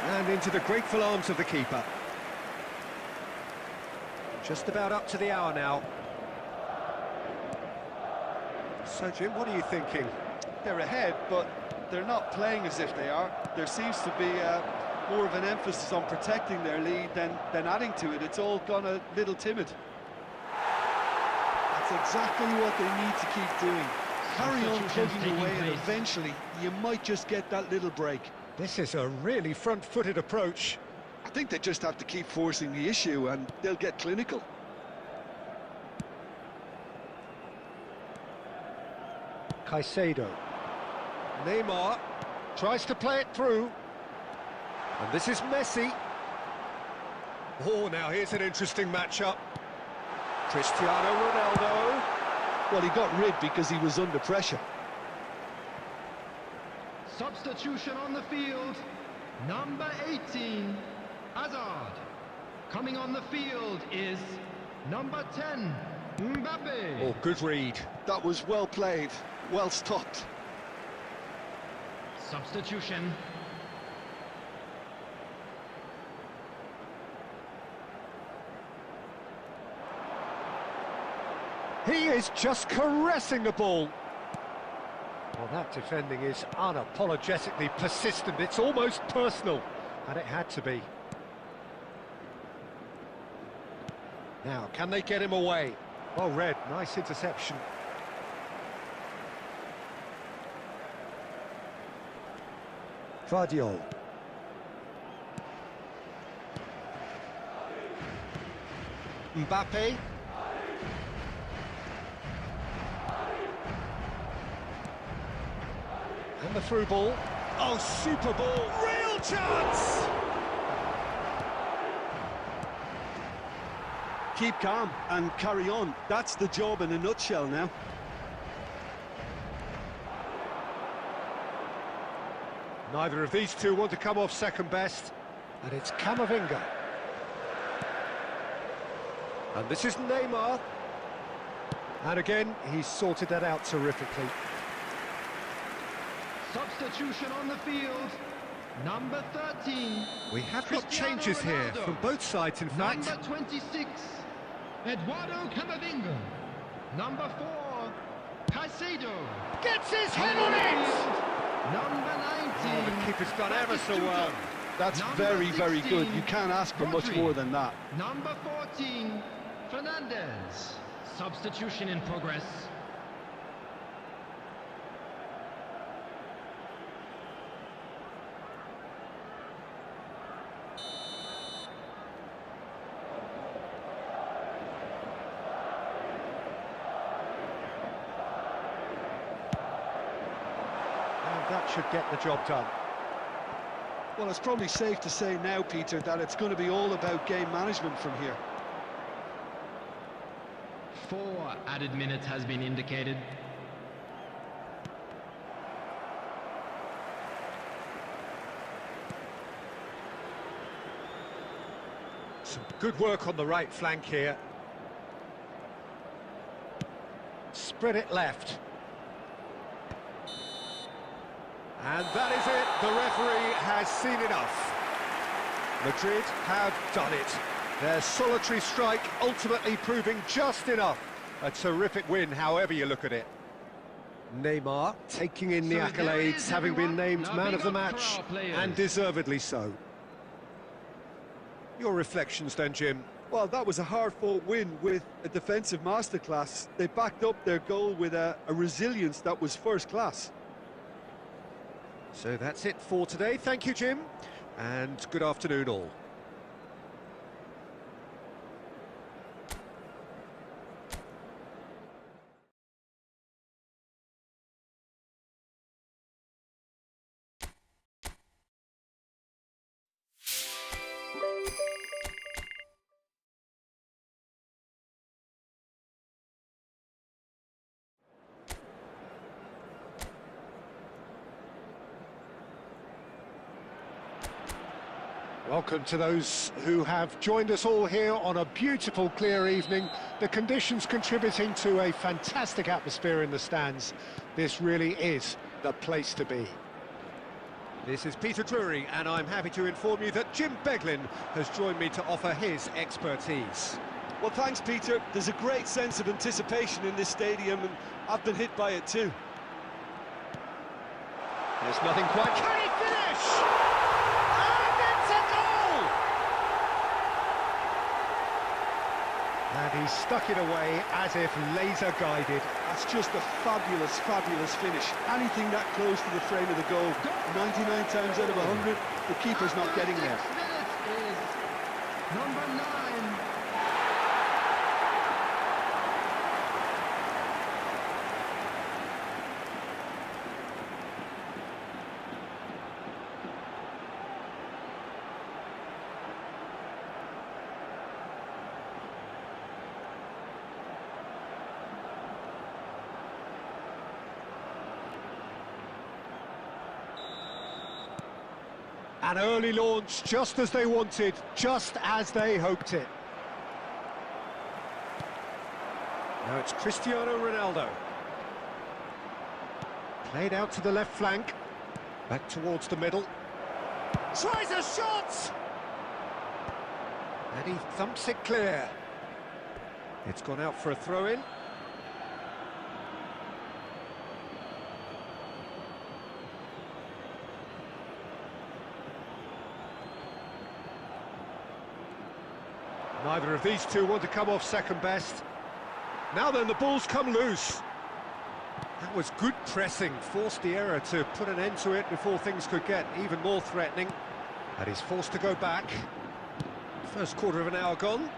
And into the grateful arms of the keeper. Just about up to the hour now. So, Jim, what are you thinking? They're ahead, but they're not playing as if they are. There seems to be more of an emphasis on protecting their lead than adding to it. It's all gone a little timid. That's exactly what they need to keep doing. Carry on plugging away, and eventually you might just get that little break. This is a really front-footed approach. I think they just have to keep forcing the issue and they'll get clinical. Caicedo. Neymar tries to play it through. And this is Messi. Oh, now here's an interesting matchup. Cristiano Ronaldo. Well, he got rid because he was under pressure. Substitution on the field. Number 18, Hazard. Coming on the field is number 10, Mbappe. Oh, good read. That was well played, well stopped. Substitution. He is just caressing the ball. Well, that defending is unapologetically persistent. It's almost personal, and it had to be. Now, can they get him away? Well read, nice interception. Vardiol. Mbappe. And the through ball. Oh, super ball. Real chance! Keep calm and carry on. That's the job in a nutshell now. Neither of these two want to come off second best. And it's Camavinga. And this is Neymar. And again, he's sorted that out terrifically. Substitution on the field. Number 13. We have got Cristiano changes here Ronaldo. from both sides, in fact. Number 26, Eduardo Camavinga. Number 4, Caicedo. Gets his head on it! Number 19. Oh, the keeper's done ever so well. That's Number very, very good. 16, You can't ask for much Rodri. more than that. Number 14, Fernandez. Substitution in progress. And that should get the job done. Well, it's probably safe to say now, Peter, that it's going to be all about game management from here. 4 added minutes has been indicated. Some good work on the right flank here. Spread it left. And that is it. The referee has seen enough. Madrid have done it. Their solitary strike ultimately proving just enough. A terrific win, however you look at it. Neymar taking in the So there it accolades, is, having been everyone. named Now man big of the up for match, our players. and deservedly so. Your reflections then, Jim? Well, that was a hard-fought win with a defensive masterclass. They backed up their goal with a resilience that was first class. So that's it for today. Thank you, Jim, and good afternoon all. Welcome to those who have joined us all here on a beautiful, clear evening. The conditions contributing to a fantastic atmosphere in the stands. This really is the place to be. This is Peter Drury, and I'm happy to inform you that Jim Beglin has joined me to offer his expertise. Well, thanks, Peter. There's a great sense of anticipation in this stadium, and I've been hit by it too. There's nothing quite... Can he finish? And he stuck it away as if laser-guided. That's just a fabulous, fabulous finish. Anything that close to the frame of the goal, 99 times out of 100, the keeper's not getting there. 6 minutes is number 9. An early launch, just as they wanted, just as they hoped it. Now it's Cristiano Ronaldo. Played out to the left flank. Back towards the middle. Tries a shot! And he thumps it clear. It's gone out for a throw-in. Neither of these two want to come off second best. Now then, the ball's come loose. That was good pressing, forced the error to put an end to it before things could get even more threatening. And he's forced to go back. First quarter of an hour gone.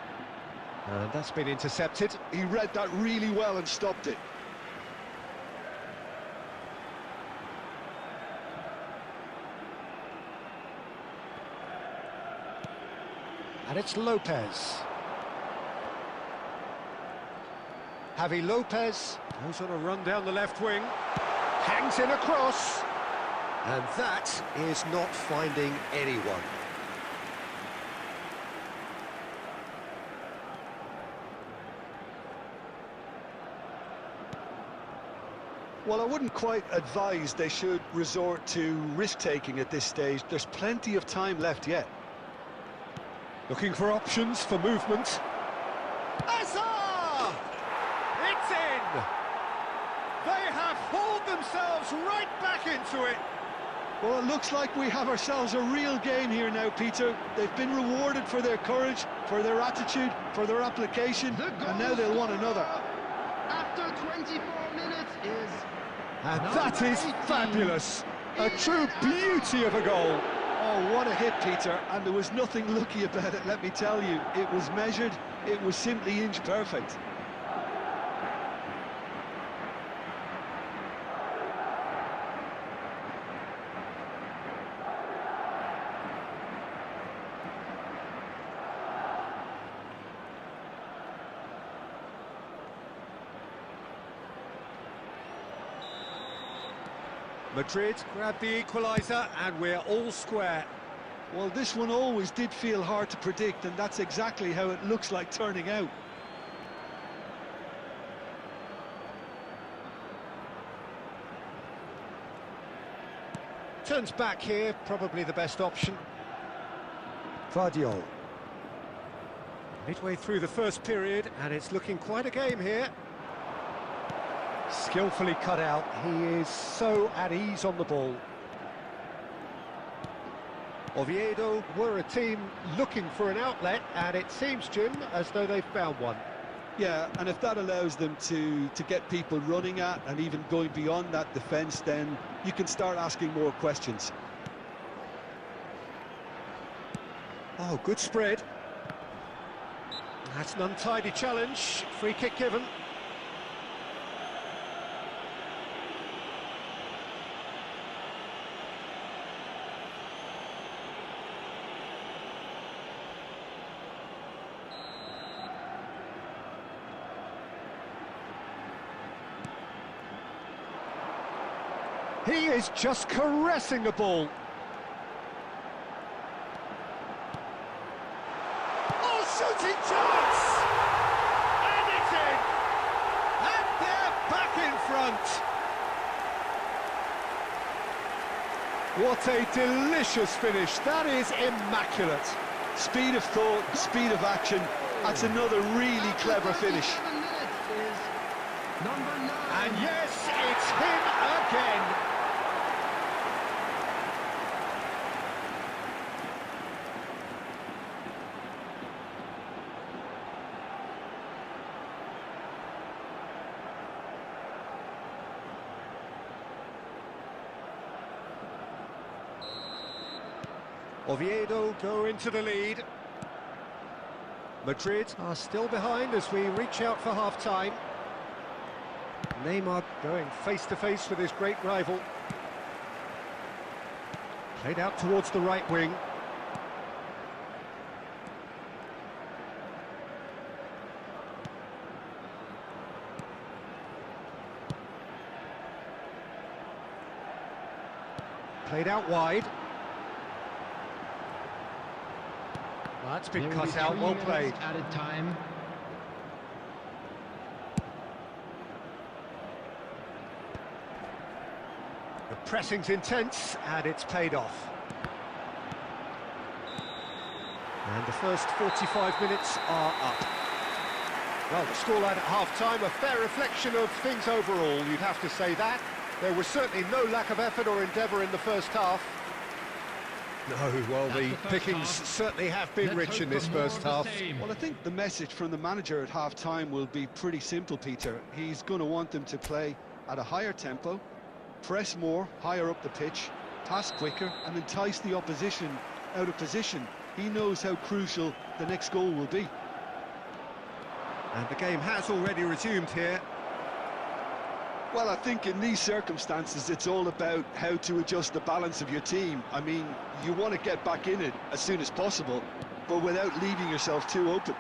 And that's been intercepted. He read that really well and stopped it. And it's Lopez. Javi Lopez goes on a run down the left wing. Hangs in across. And that is not finding anyone. Well, I wouldn't quite advise they should resort to risk-taking at this stage. There's plenty of time left yet. Looking for options for movement. Azar! It's in! They have hauled themselves right back into it. Well, it looks like we have ourselves a real game here now, Peter. They've been rewarded for their courage, for their attitude, for their application, and now they'll want another. After 24 minutes is... And that is fabulous. A true beauty of a goal. Oh, what a hit, Peter, and there was nothing lucky about it, let me tell you. It was measured, it was simply inch perfect. Madrid grabbed the equaliser and we're all square. Well, this one always did feel hard to predict, and that's exactly how it looks like turning out. Turns back here, probably the best option. Vardiol. Midway through the first period, and it's looking quite a game here. Skillfully cut out, he is so at ease on the ball. Oviedo were a team looking for an outlet, and it seems, Jim, as though they've found one. Yeah, and if that allows them to get people running at and even going beyond that defence, then you can start asking more questions. Oh, good spread. That's an untidy challenge, free kick given. He is just caressing the ball. Oh, shooting chance! And it's in! And they're back in front! What a delicious finish. That is immaculate. Speed of thought, speed of action. That's another really clever finish. 7 minutes is number 9. And yes, it's him again. Oviedo go into the lead. Madrid are still behind as we reach out for half-time. Neymar going face-to-face with his great rival. Played out towards the right wing. Played out wide. That's been There will cut be out, 3 well minutes played. added time. The pressing's intense, and it's paid off. And the first 45 minutes are up. Well, the scoreline at half-time, a fair reflection of things overall, you'd have to say that. There was certainly no lack of effort or endeavour in the first half. No, well, That's the the first pickings half. certainly have been Let's rich hope in this for more first of the half. same. Well, I think the message from the manager at half-time will be pretty simple, Peter. He's going to want them to play at a higher tempo, press more, higher up the pitch, pass quicker, and entice the opposition out of position. He knows how crucial the next goal will be. And the game has already resumed here. Well, I think in these circumstances, it's all about how to adjust the balance of your team. I mean, you want to get back in it as soon as possible, but without leaving yourself too open.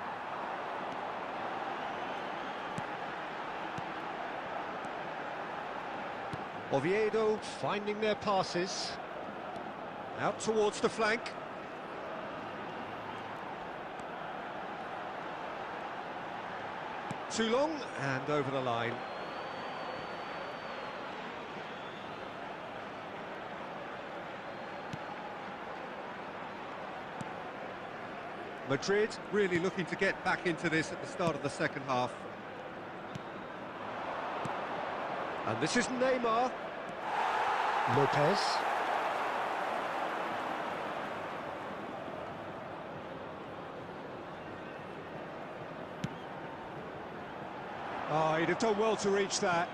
Oviedo finding their passes. Out towards the flank. Too long, and over the line. Madrid really looking to get back into this at the start of the second half. And this is Neymar. Lopez. Oh, he'd have done well to reach that.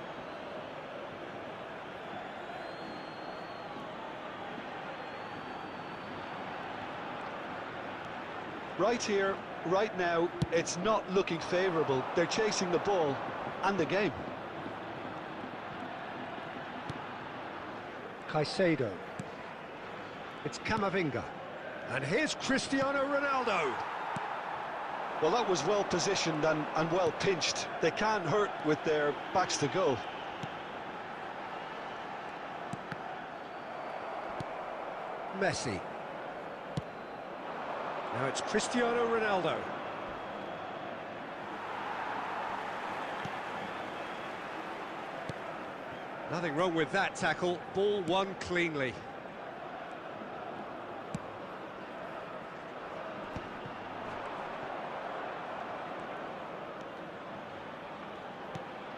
Right here, right now, it's not looking favourable. They're chasing the ball and the game. Caicedo. It's Camavinga. And here's Cristiano Ronaldo. Well, that was well positioned and well pinched. They can't hurt with their backs to goal. Messi. Now it's Cristiano Ronaldo. Nothing wrong with that tackle. Ball won cleanly.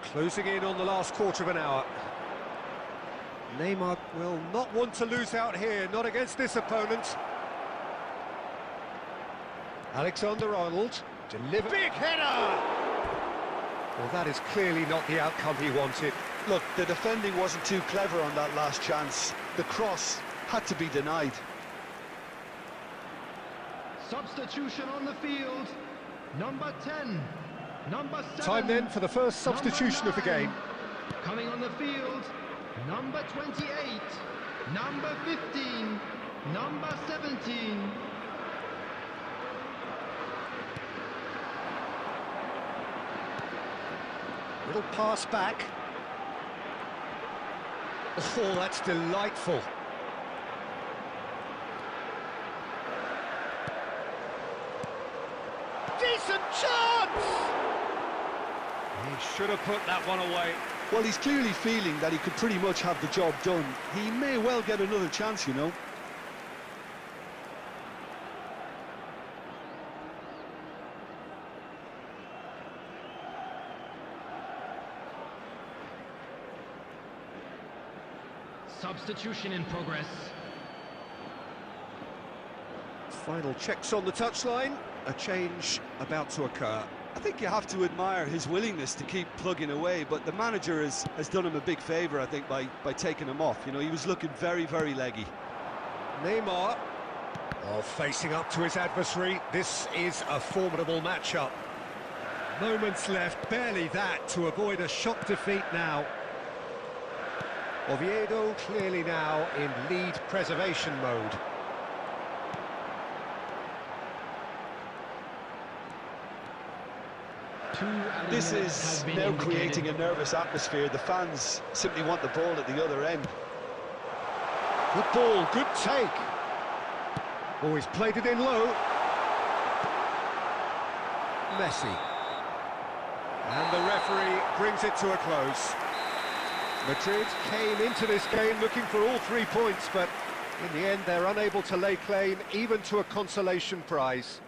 Closing in on the last quarter of an hour. Neymar will not want to lose out here, not against this opponent. Alexander-Arnold, deliver. Big header! Well, that is clearly not the outcome he wanted. Look, the defending wasn't too clever on that last chance. The cross had to be denied. Substitution on the field. Number 10. Number 7. Time then for the first substitution of the game. Coming on the field. Number 28. Number 15. Number 17. Little pass back. Oh, that's delightful. Decent chance! He should have put that one away. Well, he's clearly feeling that he could pretty much have the job done. He may well get another chance, you know. Substitution in progress. Final checks on the touchline. A change about to occur. I think you have to admire his willingness to keep plugging away, but the manager has done him a big favour, I think, by taking him off. You know, he was looking very, very leggy. Neymar. Oh, facing up to his adversary. This is a formidable matchup. Moments left, barely that, to avoid a shock defeat now. Oviedo clearly now in lead preservation mode. This is now creating a nervous atmosphere. The fans simply want the ball at the other end. Good ball, good take. Oh, he's played it in low. Messi. And the referee brings it to a close. Madrid came into this game looking for all 3 points, but in the end they're unable to lay claim even to a consolation prize.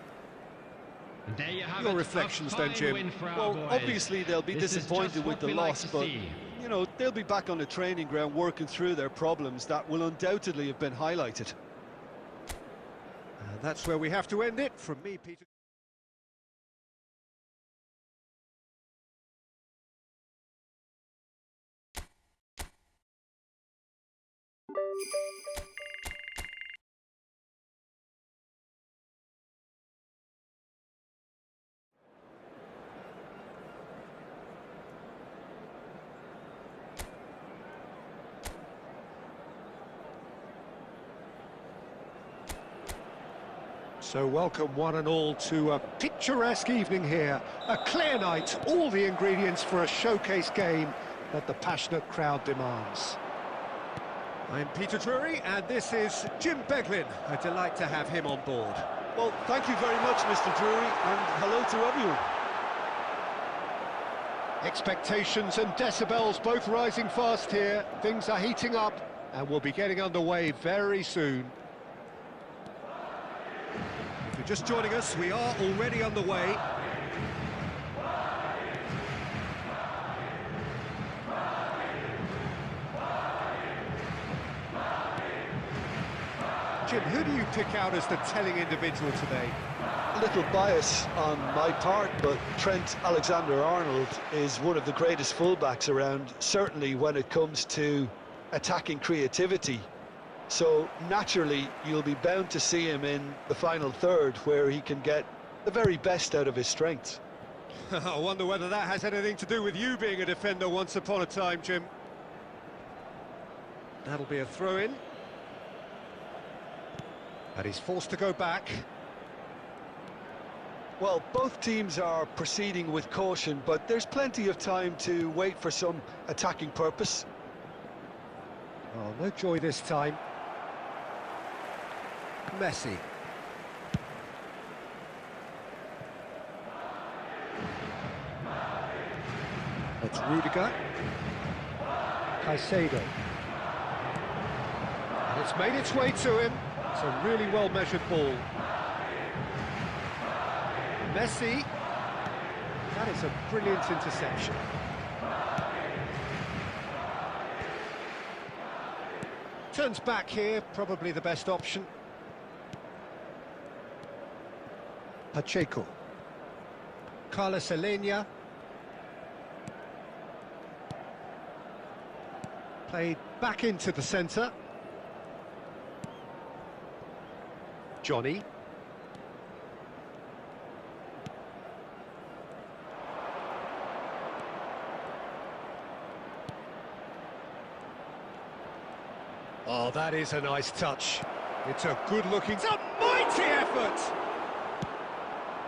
And there you have Your it, reflections a then, fine Jim? win for our Well, boys. obviously they'll be This is disappointed just with what the we like loss, to but, see. you know, they'll be back on the training ground working through their problems that will undoubtedly have been highlighted. And that's where we have to end it. From me, Peter. So welcome one and all to a picturesque evening here. A clear night, all the ingredients for a showcase game that the passionate crowd demands. I'm Peter Drury and this is Jim Beglin. A delight to have him on board. Well, thank you very much, Mr. Drury, and hello to everyone. Expectations and decibels both rising fast here. Things are heating up and we'll be getting underway very soon. If you're just joining us, we are already underway. Jim, who do you pick out as the telling individual today? A little bias on my part, but Trent Alexander-Arnold is one of the greatest fullbacks around, certainly when it comes to attacking creativity. So naturally, you'll be bound to see him in the final third, where he can get the very best out of his strengths. I wonder whether that has anything to do with you being a defender once upon a time, Jim. That'll be a throw-in. And he's forced to go back. Well, both teams are proceeding with caution, but there's plenty of time to wait for some attacking purpose. Oh, no joy this time. Messi. It's Rudiger. Caicedo. And it's made its way to him. It's a really well-measured ball. Messi. That is a brilliant interception. Turns back here, probably the best option. Pacheco. Carlos Alenia. Played back into the centre. Johnny. Oh, that is a nice touch. It's a good-looking... It's a mighty effort!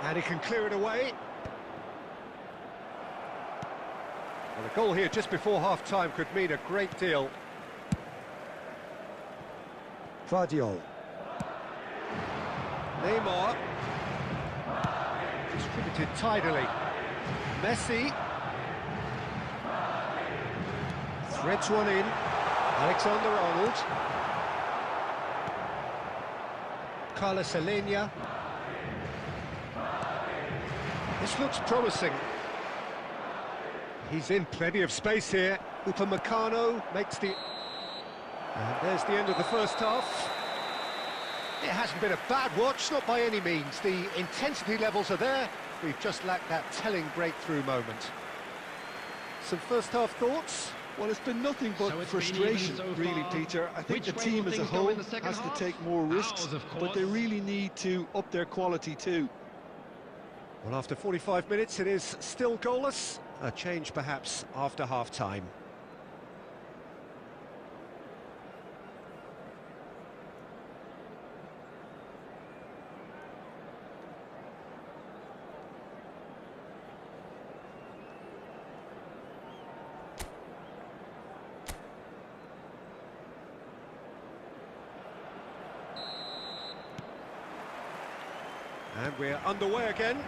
And he can clear it away. Well, a goal here just before half-time could mean a great deal. Vardiol. Neymar. Distributed tidily. Messi. Threads one in. Alexander-Arnold. Carlos Alenia. This looks promising. He's in plenty of space here. Upamecano makes the... And there's the end of the first half. It hasn't been a bad watch, not by any means. The intensity levels are there. We've just lacked that telling breakthrough moment. Some first-half thoughts? Well, it's been nothing but So it's been frustration, even so really, far. Peter. I think Which the way team will as a things go whole in the second has to half? take more risks, Ours, of but they course. really need to up their quality too. Well, after 45 minutes, it is still goalless. A change, perhaps, after half-time. And we're underway again.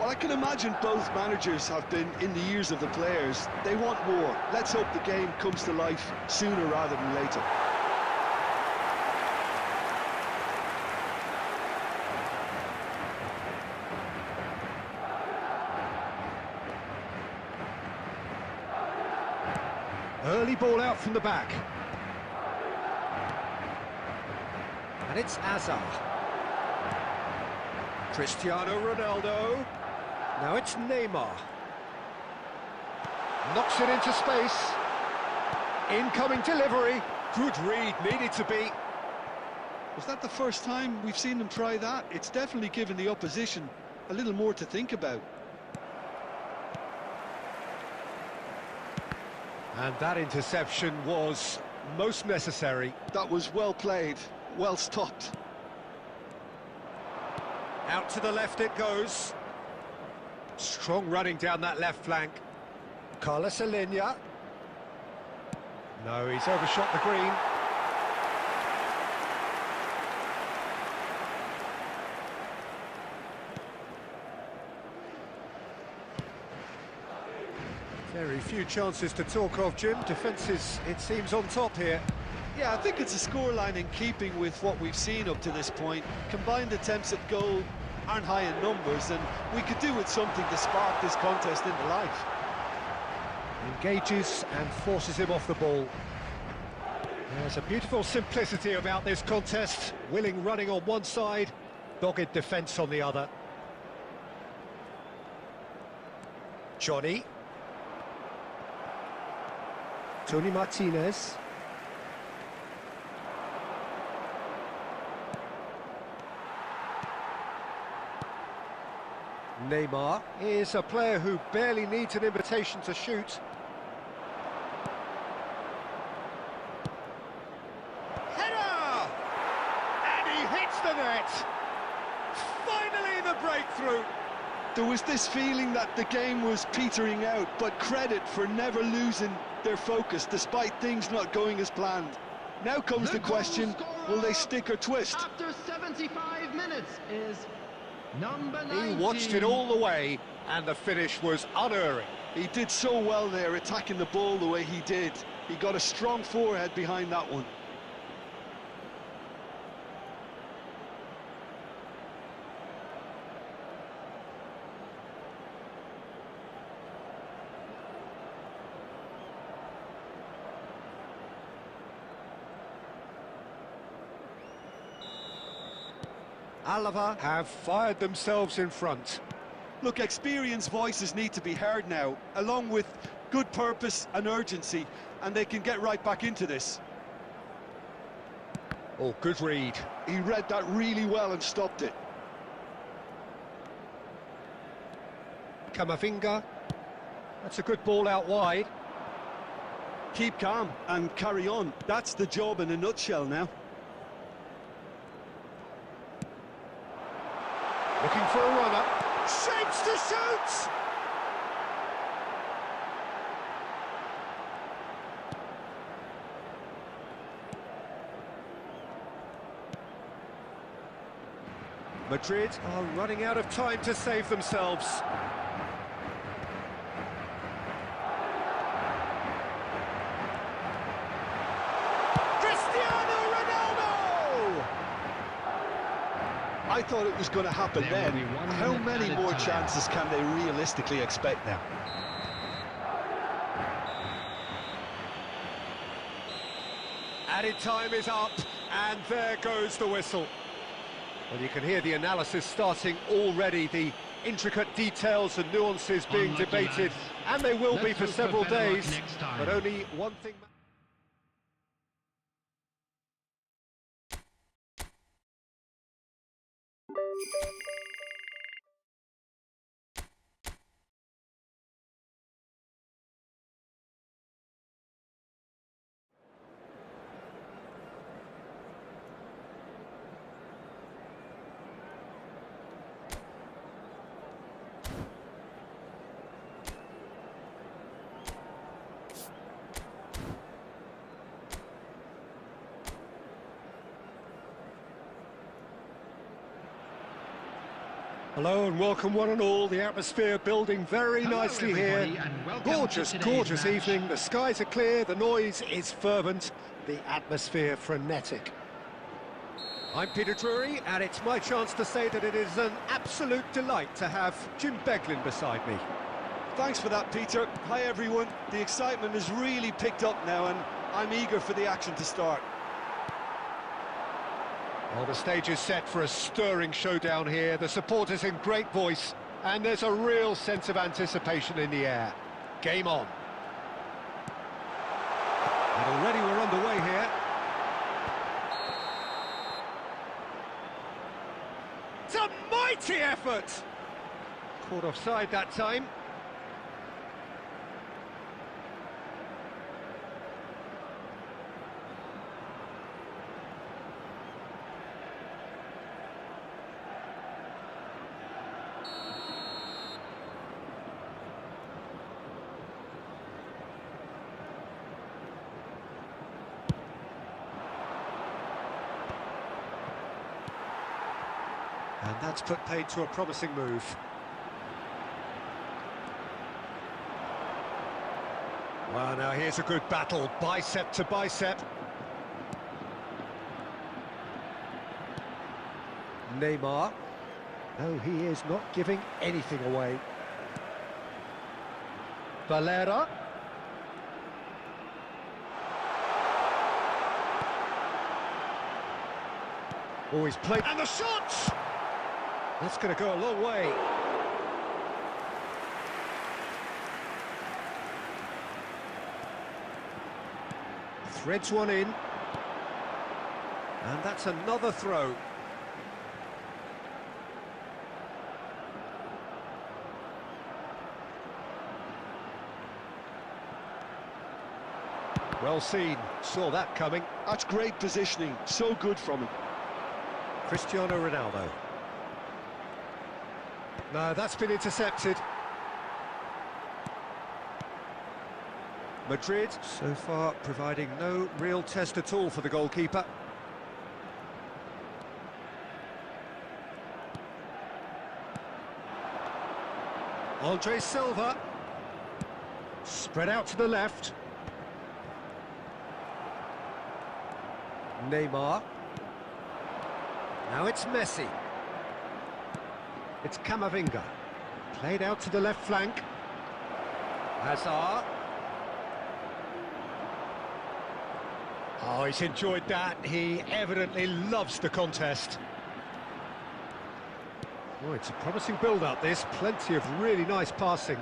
Well, I can imagine both managers have been in the ears of the players. They want more. Let's hope the game comes to life sooner rather than later. Early ball out from the back. And it's Hazard. Cristiano Ronaldo. Now it's Neymar. Knocks it into space. Incoming delivery. Good read, needed to be. Was that the first time we've seen them try that? It's definitely given the opposition a little more to think about. And that interception was most necessary. That was well played, well stopped. Out to the left it goes. Strong running down that left flank. Carlos Alenia. No, he's overshot the green. Very few chances to talk of, Jim. Defence is, it seems, on top here. Yeah, I think it's a scoreline in keeping with what we've seen up to this point. Combined attempts at goal aren't high in numbers, and we could do with something to spark this contest into life. Engages and forces him off the ball. There's a beautiful simplicity about this contest. Willing running on one side, dogged defence on the other. Johnny. Tony Martinez. Neymar is a player who barely needs an invitation to shoot. Header! And he hits the net! Finally the breakthrough! There was this feeling that the game was petering out, but credit for never losing their focus despite things not going as planned. Now comes the question, will they stick or twist? After 75 minutes is number 19. He watched it all the way, and the finish was unerring. He did so well there, attacking the ball the way he did. He got a strong forehead behind that one. Alava have fired themselves in front. Look, experienced voices need to be heard now, along with good purpose and urgency, and they can get right back into this. Oh, good read. He read that really well and stopped it. Camavinga. That's a good ball out wide. Keep calm and carry on. That's the job in a nutshell now. Looking for a runner. Shapes to shoot! Madrid are running out of time to save themselves. I thought it was going to happen then. How many more chances can they realistically expect now? Added time is up, and there goes the whistle. Well, you can hear the analysis starting already, the intricate details and nuances being debated, and they will be for several days, but only one thing... Hello and welcome one and all. The atmosphere building very nicely here. Gorgeous, gorgeous evening. The skies are clear, the noise is fervent, the atmosphere frenetic. I'm Peter Drury, and it's my chance to say that it is an absolute delight to have Jim Beglin beside me. Thanks for that, Peter. Hi, everyone. The excitement has really picked up now, and I'm eager for the action to start. Well, the stage is set for a stirring showdown here. The supporters in great voice, and there's a real sense of anticipation in the air. Game on. And already we're underway here. It's a mighty effort! Caught offside that time. And that's put paid to a promising move. Well, now here's a good battle, bicep to bicep. Neymar. No, he is not giving anything away. Valera. Oh, he's played, and the shot! That's going to go a long way. Threads one in. And that's another throw. Well seen, saw that coming. That's great positioning, so good from him. Cristiano Ronaldo. No, that's been intercepted. Madrid, so far, providing no real test at all for the goalkeeper. Andre Silva. Spread out to the left. Neymar. Now it's Messi. It's Camavinga. Played out to the left flank. Hazard. Oh, he's enjoyed that. He evidently loves the contest. Oh, it's a promising build-up, this. Plenty of really nice passing.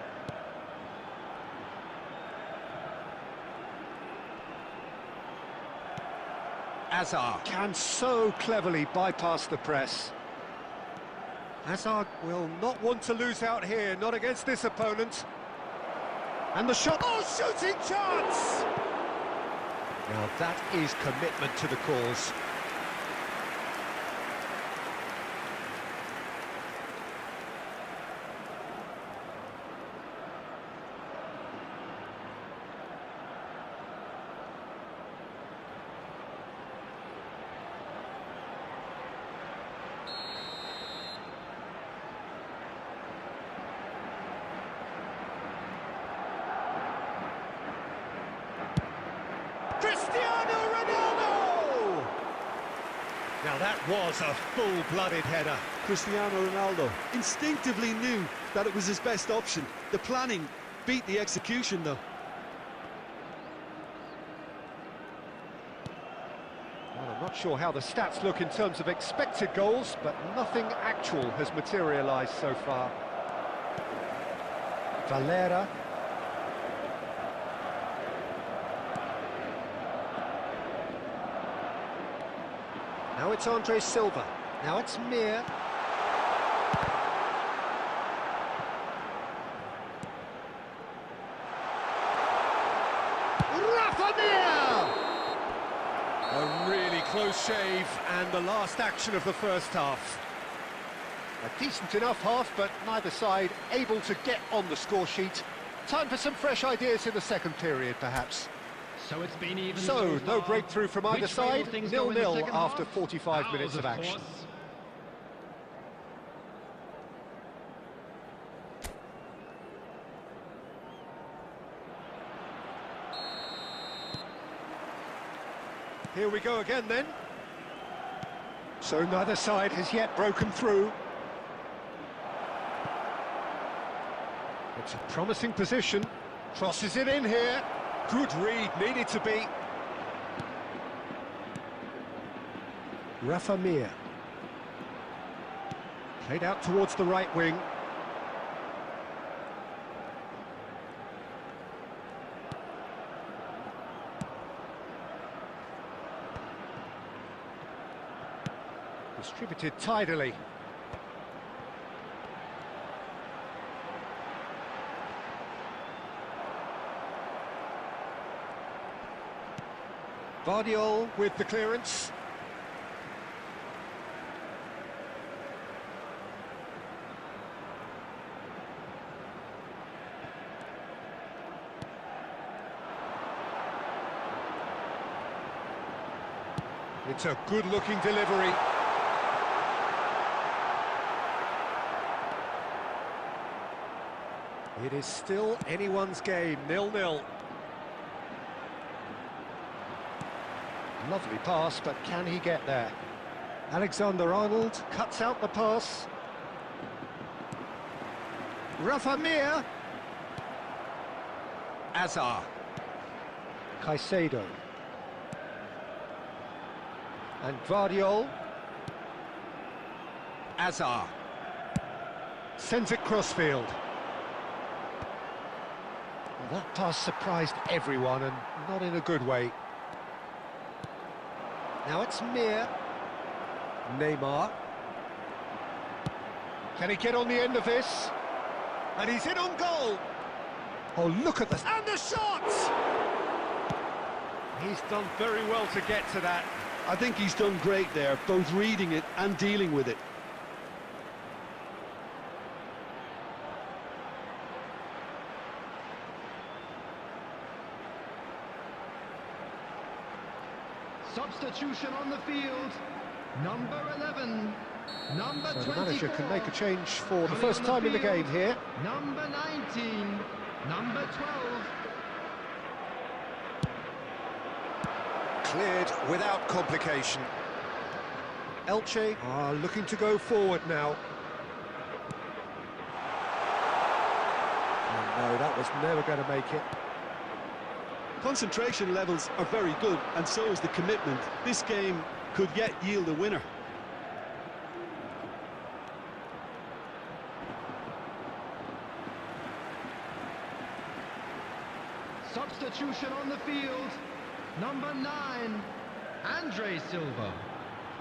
Hazard can so cleverly bypass the press. Hazard will not want to lose out here, not against this opponent. And the shot, oh, shooting chance! Now that is commitment to the cause. Cristiano Ronaldo! Now that was a full-blooded header. Cristiano Ronaldo instinctively knew that it was his best option. The planning beat the execution, though. Well, I'm not sure how the stats look in terms of expected goals, but nothing actual has materialised so far. Valera. Now it's Andre Silva. Now it's Mir. Rafa Mir! A really close shave, and the last action of the first half. A decent enough half, but neither side able to get on the score sheet. Time for some fresh ideas in the second period, perhaps. So it's been even. So, no breakthrough from either side, 0-0 after 45 Fouls, minutes of action. course. Here we go again then. So neither side has yet broken through. It's a promising position. Crosses it in here. Good read, needed to be. Rafa Mir. Played out towards the right wing. Distributed tidily. Vardiol with the clearance. It's a good-looking delivery. It is still anyone's game, 0-0. Lovely pass, but can he get there? Alexander-Arnold cuts out the pass. Rafa Mir. Azar. Caicedo. And Vardiol. Azar. Sends it crossfield. Well, that pass surprised everyone, and not in a good way. Now it's Mir. Neymar. Can he get on the end of this? And he's in on goal. Oh, look at this. And the shot! He's done very well to get to that. I think he's done great there, both reading it and dealing with it. Substitution on the field. Number 11. Number 24. So the manager can make a change for the first time in the game here. Number 19. Number 12. Cleared without complication. Elche are looking to go forward now. Oh no, that was never going to make it. Concentration levels are very good, and so is the commitment. This game could yet yield a winner. Substitution on the field. Number 9, Andre Silva.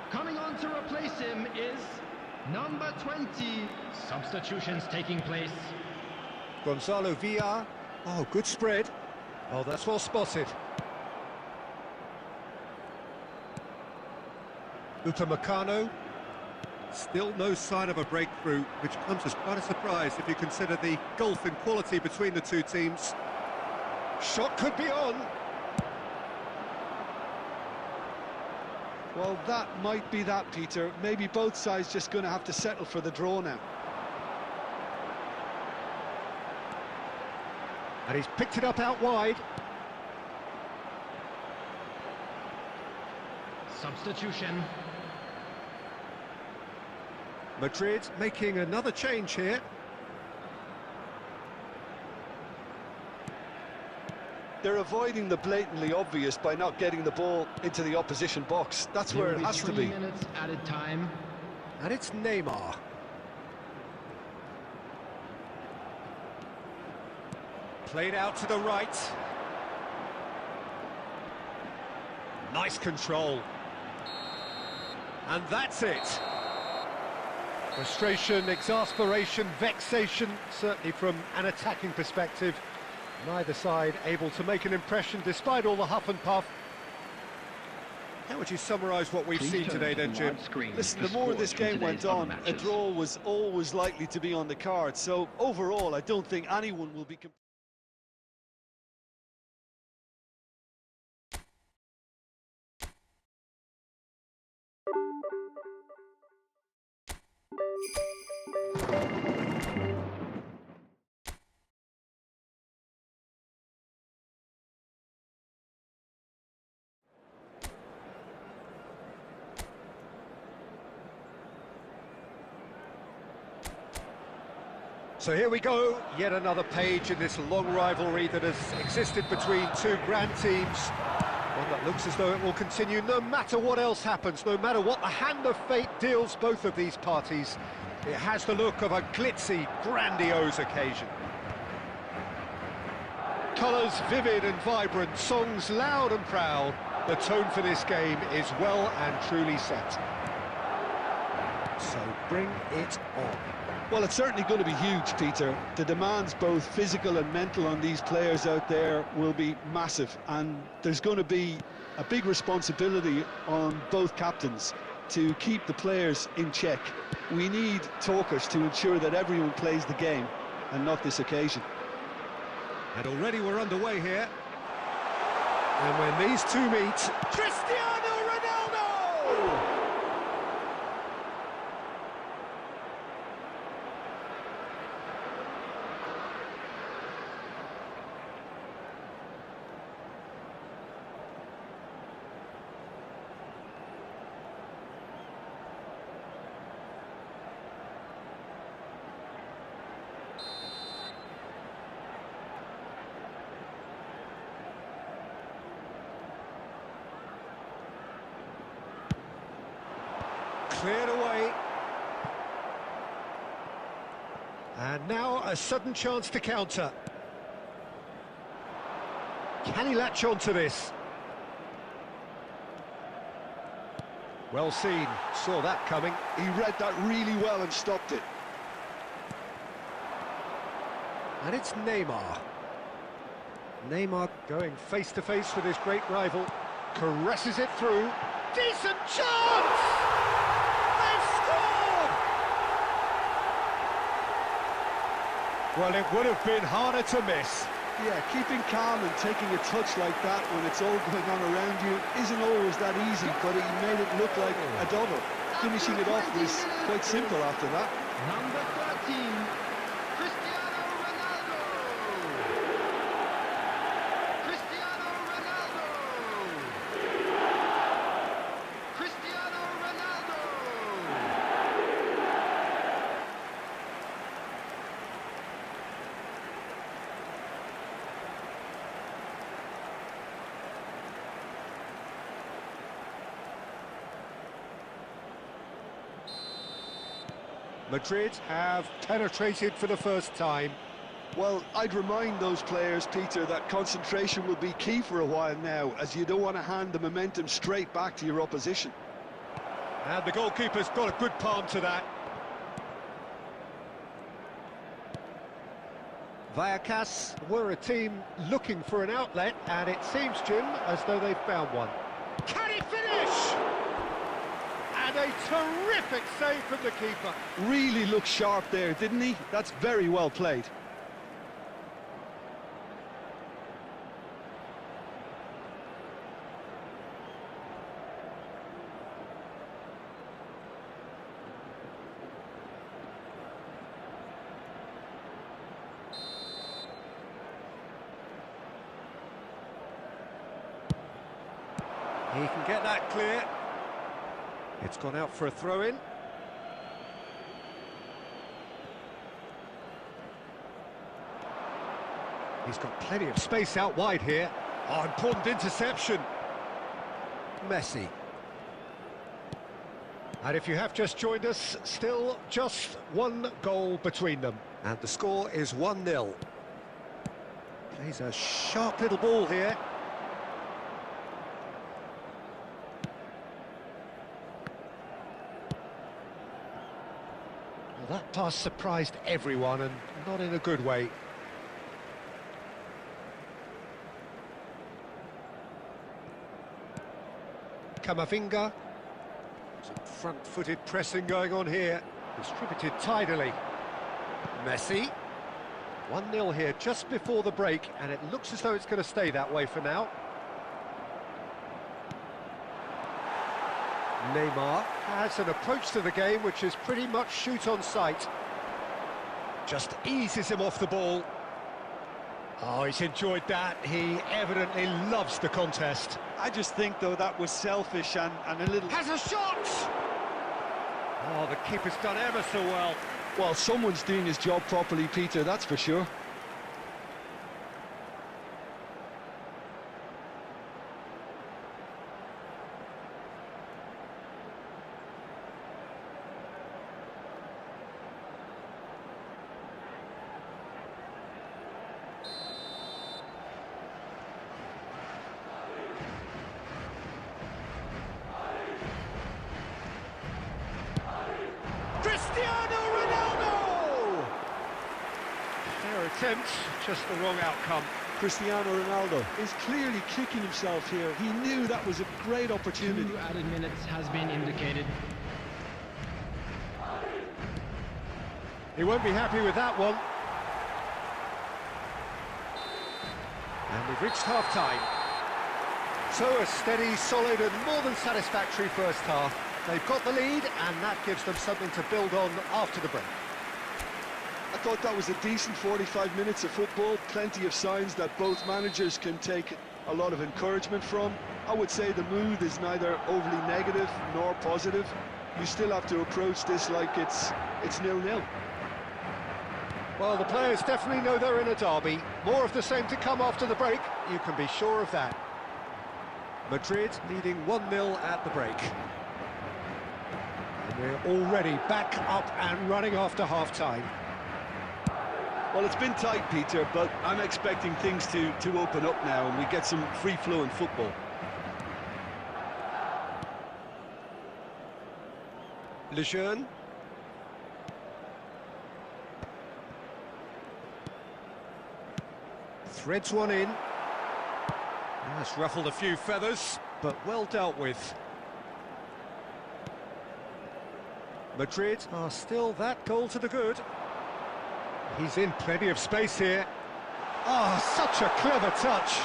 Coming on to replace him is number 20. Substitutions taking place. Gonzalo Villar. Oh, good spread. Oh, that's well spotted. Upamecano. Still no sign of a breakthrough, which comes as quite a surprise if you consider the gulf in quality between the two teams. Shot could be on. Well, that might be that, Peter. Maybe both sides just going to have to settle for the draw now. And he's picked it up out wide. Substitution. Madrid making another change here. They're avoiding the blatantly obvious by not getting the ball into the opposition box. That's where it has to be. 3 minutes added time. And it's Neymar. Played out to the right. Nice control. And that's it. Frustration, exasperation, vexation, certainly from an attacking perspective. Neither side able to make an impression despite all the huff and puff. How would you summarise what we've seen today then, Jim? Listen, the more this game went on, a draw was always likely to be on the card. So overall, I don't think anyone will be... So here we go, yet another page in this long rivalry that has existed between two grand teams. One that looks as though it will continue no matter what else happens, no matter what the hand of fate deals both of these parties. It has the look of a glitzy, grandiose occasion. Colours vivid and vibrant, songs loud and proud. The tone for this game is well and truly set. So bring it on. Well, it's certainly going to be huge, Peter. The demands, both physical and mental, on these players out there will be massive, and there's going to be a big responsibility on both captains to keep the players in check. We need talkers to ensure that everyone plays the game, and not this occasion. And already we're underway here. And when these two meet, Cristiano Ronaldo! Cleared away. And now a sudden chance to counter. Can he latch on to this? Well seen, saw that coming. He read that really well and stopped it. And it's Neymar. Neymar going face to face with his great rival. Caresses it through. Decent chance! Well, it would have been harder to miss. Yeah, keeping calm and taking a touch like that when it's all going on around you isn't always that easy, but he made it look like a double. Finishing it off was quite simple after that. Number 13, Cristiano Ronaldo. Cristiano Ronaldo. Cristiano Ronaldo. Madrid have penetrated for the first time. Well, I'd remind those players, Peter, that concentration will be key for a while now, as you don't want to hand the momentum straight back to your opposition. And the goalkeeper's got a good palm to that. Vallecas were a team looking for an outlet, and it seems, Jim, as though they've found one. Can he finish? And a terrific save from the keeper. Really looked sharp there, didn't he? That's very well played. He can get that clear. It's gone out for a throw-in. He's got plenty of space out wide here. Oh, important interception. Messi. And if you have just joined us, still just one goal between them. And the score is 1-0. Plays a sharp little ball here. Well, that pass surprised everyone, and not in a good way. Camavinga. Some front-footed pressing going on here. Distributed tidily. Messi. 1-0 here just before the break, and it looks as though it's going to stay that way for now. Neymar has an approach to the game which is pretty much shoot on sight. Just eases him off the ball. Oh, he's enjoyed that. He evidently loves the contest. I just think, though, that was selfish and a little... Has a shot! Oh, the keeper's done ever so well. Well, someone's doing his job properly, Peter, that's for sure. Cristiano Ronaldo! Their attempt, just the wrong outcome. Cristiano Ronaldo is clearly kicking himself here. He knew that was a great opportunity. 2 added minutes has been indicated. He won't be happy with that one. And we've reached half-time. So a steady, solid and more than satisfactory first half. They've got the lead and that gives them something to build on after the break. I thought that was a decent 45 minutes of football, plenty of signs that both managers can take a lot of encouragement from. I would say the mood is neither overly negative nor positive. You still have to approach this like it's 0-0. Well, the players definitely know they're in a derby. More of the same to come after the break, you can be sure of that. Madrid leading 1-0 at the break. And we're already back up and running after half-time. Well, it's been tight, Peter, but I'm expecting things to open up now and we get some free-flowing football. Lejeune. Threads one in. That's ruffled a few feathers, but well dealt with. Madrid are still that goal to the good. He's in plenty of space here. Ah, such a clever touch.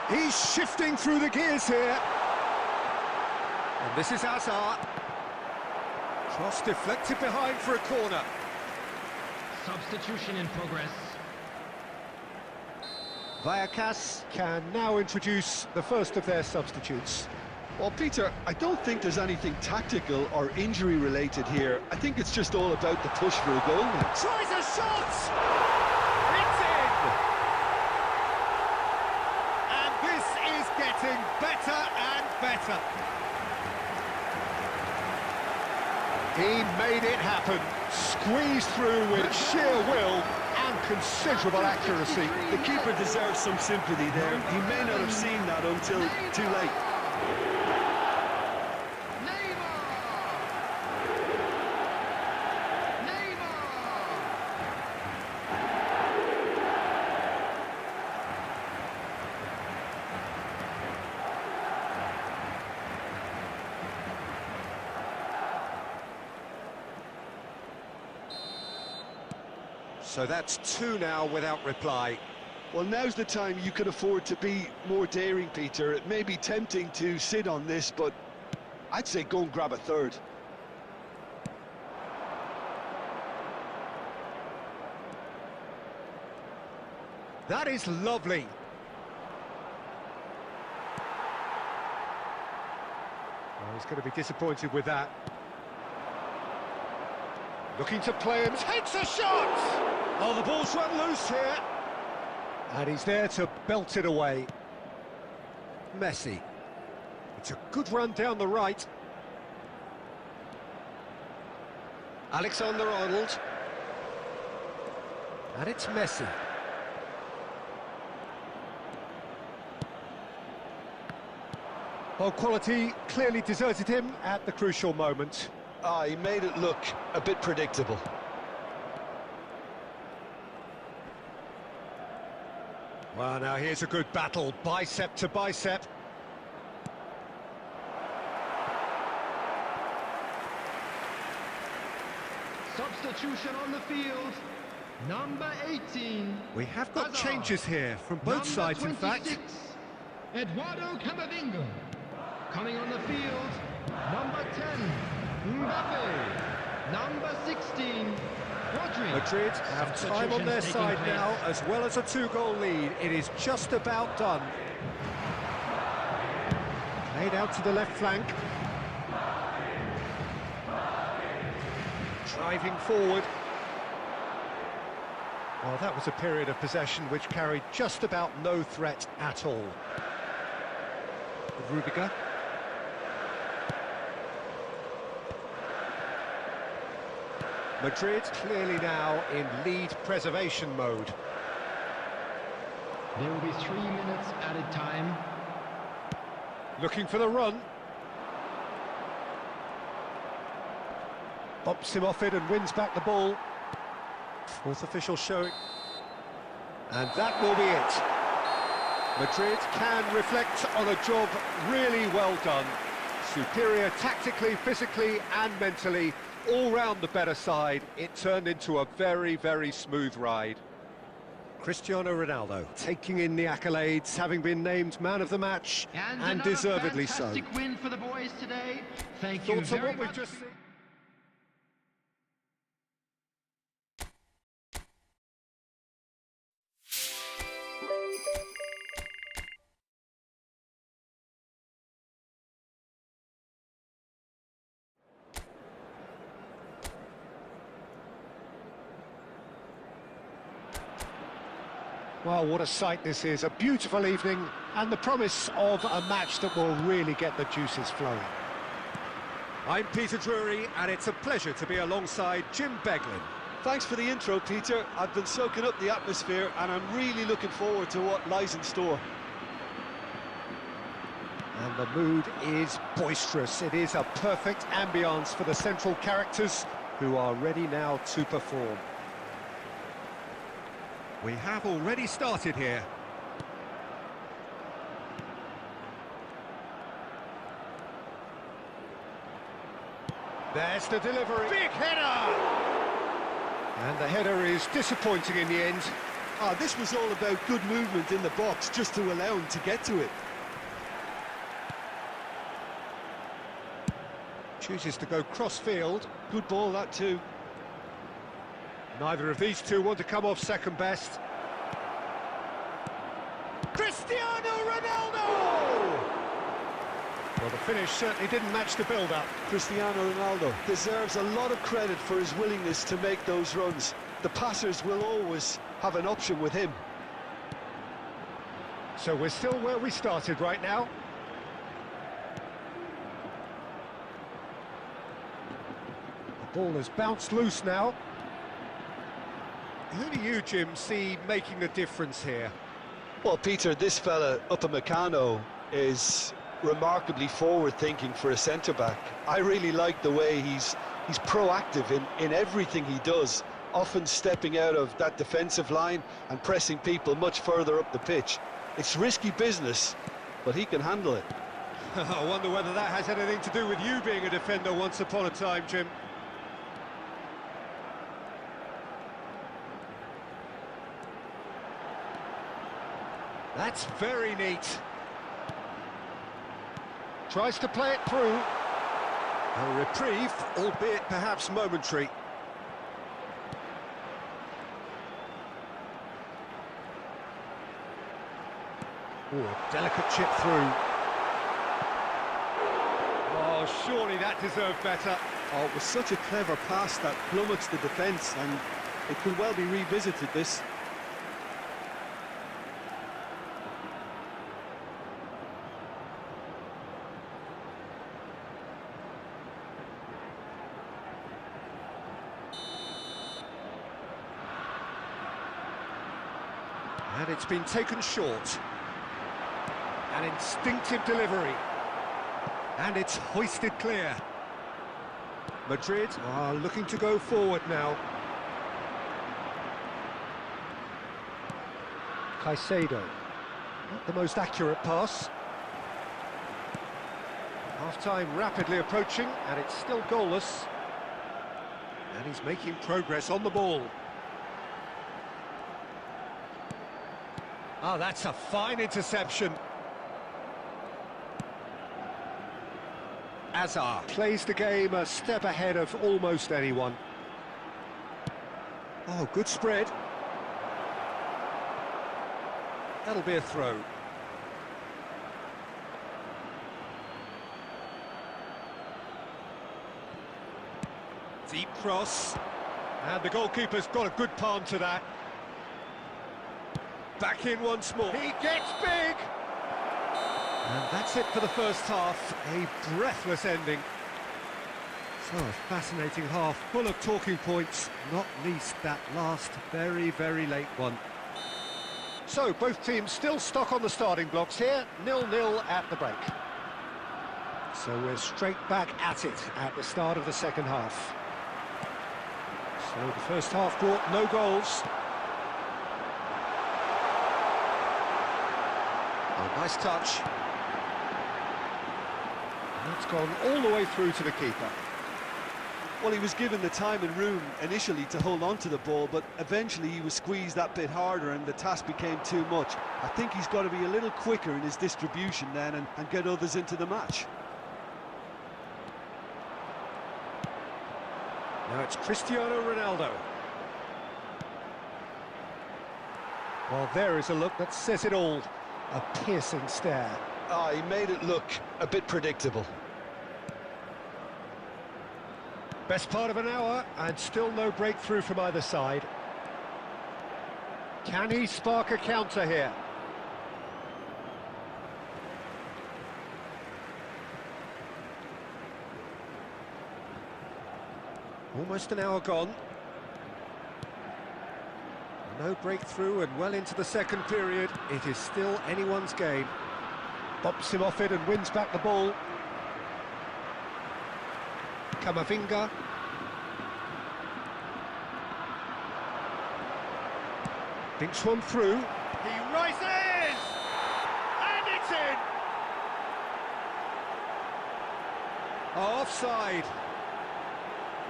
He's shifting through the gears here. And this is Hazard. Cross deflected behind for a corner. Substitution in progress. Vallecas can now introduce the first of their substitutes. Well, Peter, I don't think there's anything tactical or injury-related here. I think it's just all about the push for a goal now. Tries a shot! It's in! And this is getting better and better. He made it happen, squeezed through with sheer will and considerable accuracy. The keeper deserves some sympathy there. He may not have seen that until too late. So that's 2 now without reply. Well, now's the time you can afford to be more daring, Peter. It may be tempting to sit on this, but I'd say go and grab a third. That is lovely. Oh, he's going to be disappointed with that. Looking to play him, takes a shot! Oh, the ball's run loose here. And he's there to belt it away. Messi. It's a good run down the right. Alexander-Arnold. And it's Messi. Well, quality clearly deserted him at the crucial moment. Ah, he made it look a bit predictable. Well, now here's a good battle, bicep to bicep. Substitution on the field. Number 18. We have got Hazard. changes here from both sides, in fact. Eduardo Camavinga. Coming on the field. Number 10. Mbappe. Number 16. Rodri. Madrid have time on their side now, as well as a 2-goal lead. It is just about done. Played out to the left flank. Driving forward. Well, that was a period of possession which carried just about no threat at all. Rudiger. Madrid clearly now in lead preservation mode. There will be 3 minutes added time. Looking for the run. Bops him off it and wins back the ball. Fourth official showing. And that will be it. Madrid can reflect on a job really well done. Superior tactically, physically and mentally. All round the better side. It turned into a very, very smooth ride. Cristiano Ronaldo taking in the accolades, having been named man of the match, and deservedly so. Fantastic win for the boys today. Thank you Thoughts on very what we've much. just seen? Well, what a sight this is. A beautiful evening and the promise of a match that will really get the juices flowing. I'm Peter Drury and it's a pleasure to be alongside Jim Beglin. Thanks for the intro, Peter. I've been soaking up the atmosphere and I'm really looking forward to what lies in store. And the mood is boisterous. It is a perfect ambience for the central characters who are ready now to perform. We have already started here. There's the delivery. Big header! And the header is disappointing in the end. This was all about good movement in the box just to allow him to get to it. Chooses to go cross-field. Good ball, that too. Neither of these two want to come off second best. Cristiano Ronaldo! Well, the finish certainly didn't match the build-up. Cristiano Ronaldo deserves a lot of credit for his willingness to make those runs. The passers will always have an option with him. So we're still where we started right now. The ball has bounced loose now. Who do you, Jim, see making the difference here? Well, Peter, this fella, Upamecano, is remarkably forward-thinking for a centre-back. I really like the way he's proactive in everything he does, often stepping out of that defensive line and pressing people much further up the pitch. It's risky business, but he can handle it. I wonder whether that has anything to do with you being a defender once upon a time, Jim. That's very neat. Tries to play it through. A reprieve, albeit perhaps momentary. Ooh, a delicate chip through. Oh, surely that deserved better. Oh, it was such a clever pass that plummets the defence, and it could well be revisited, this. And it's been taken short. An instinctive delivery. And it's hoisted clear. Madrid are looking to go forward now. Caicedo. Not the most accurate pass. Half-time rapidly approaching, and it's still goalless. And he's making progress on the ball. Oh, that's a fine interception. Azar plays the game a step ahead of almost anyone. Oh, good spread. That'll be a throw. Deep cross. And the goalkeeper's got a good palm to that. Back in once more. He gets big! And that's it for the first half. A breathless ending. So a fascinating half, full of talking points, not least that last very, very late one. So both teams still stuck on the starting blocks here, 0-0 at the break. So we're straight back at it at the start of the second half. So the first half brought no goals. Oh, nice touch. And that's gone all the way through to the keeper. Well, he was given the time and room initially to hold on to the ball, but eventually he was squeezed that bit harder and the task became too much. I think he's got to be a little quicker in his distribution then and get others into the match. Now it's Cristiano Ronaldo. Well, there is a look that says it all. A piercing stare. Ah, he made it look a bit predictable. Best part of an hour, and still no breakthrough from either side. Can he spark a counter here? Almost an hour gone. No breakthrough and well into the second period. It is still anyone's game. Bumps him off it and wins back the ball. Camavinga. Thinks one through. He rises! And it's in! Offside.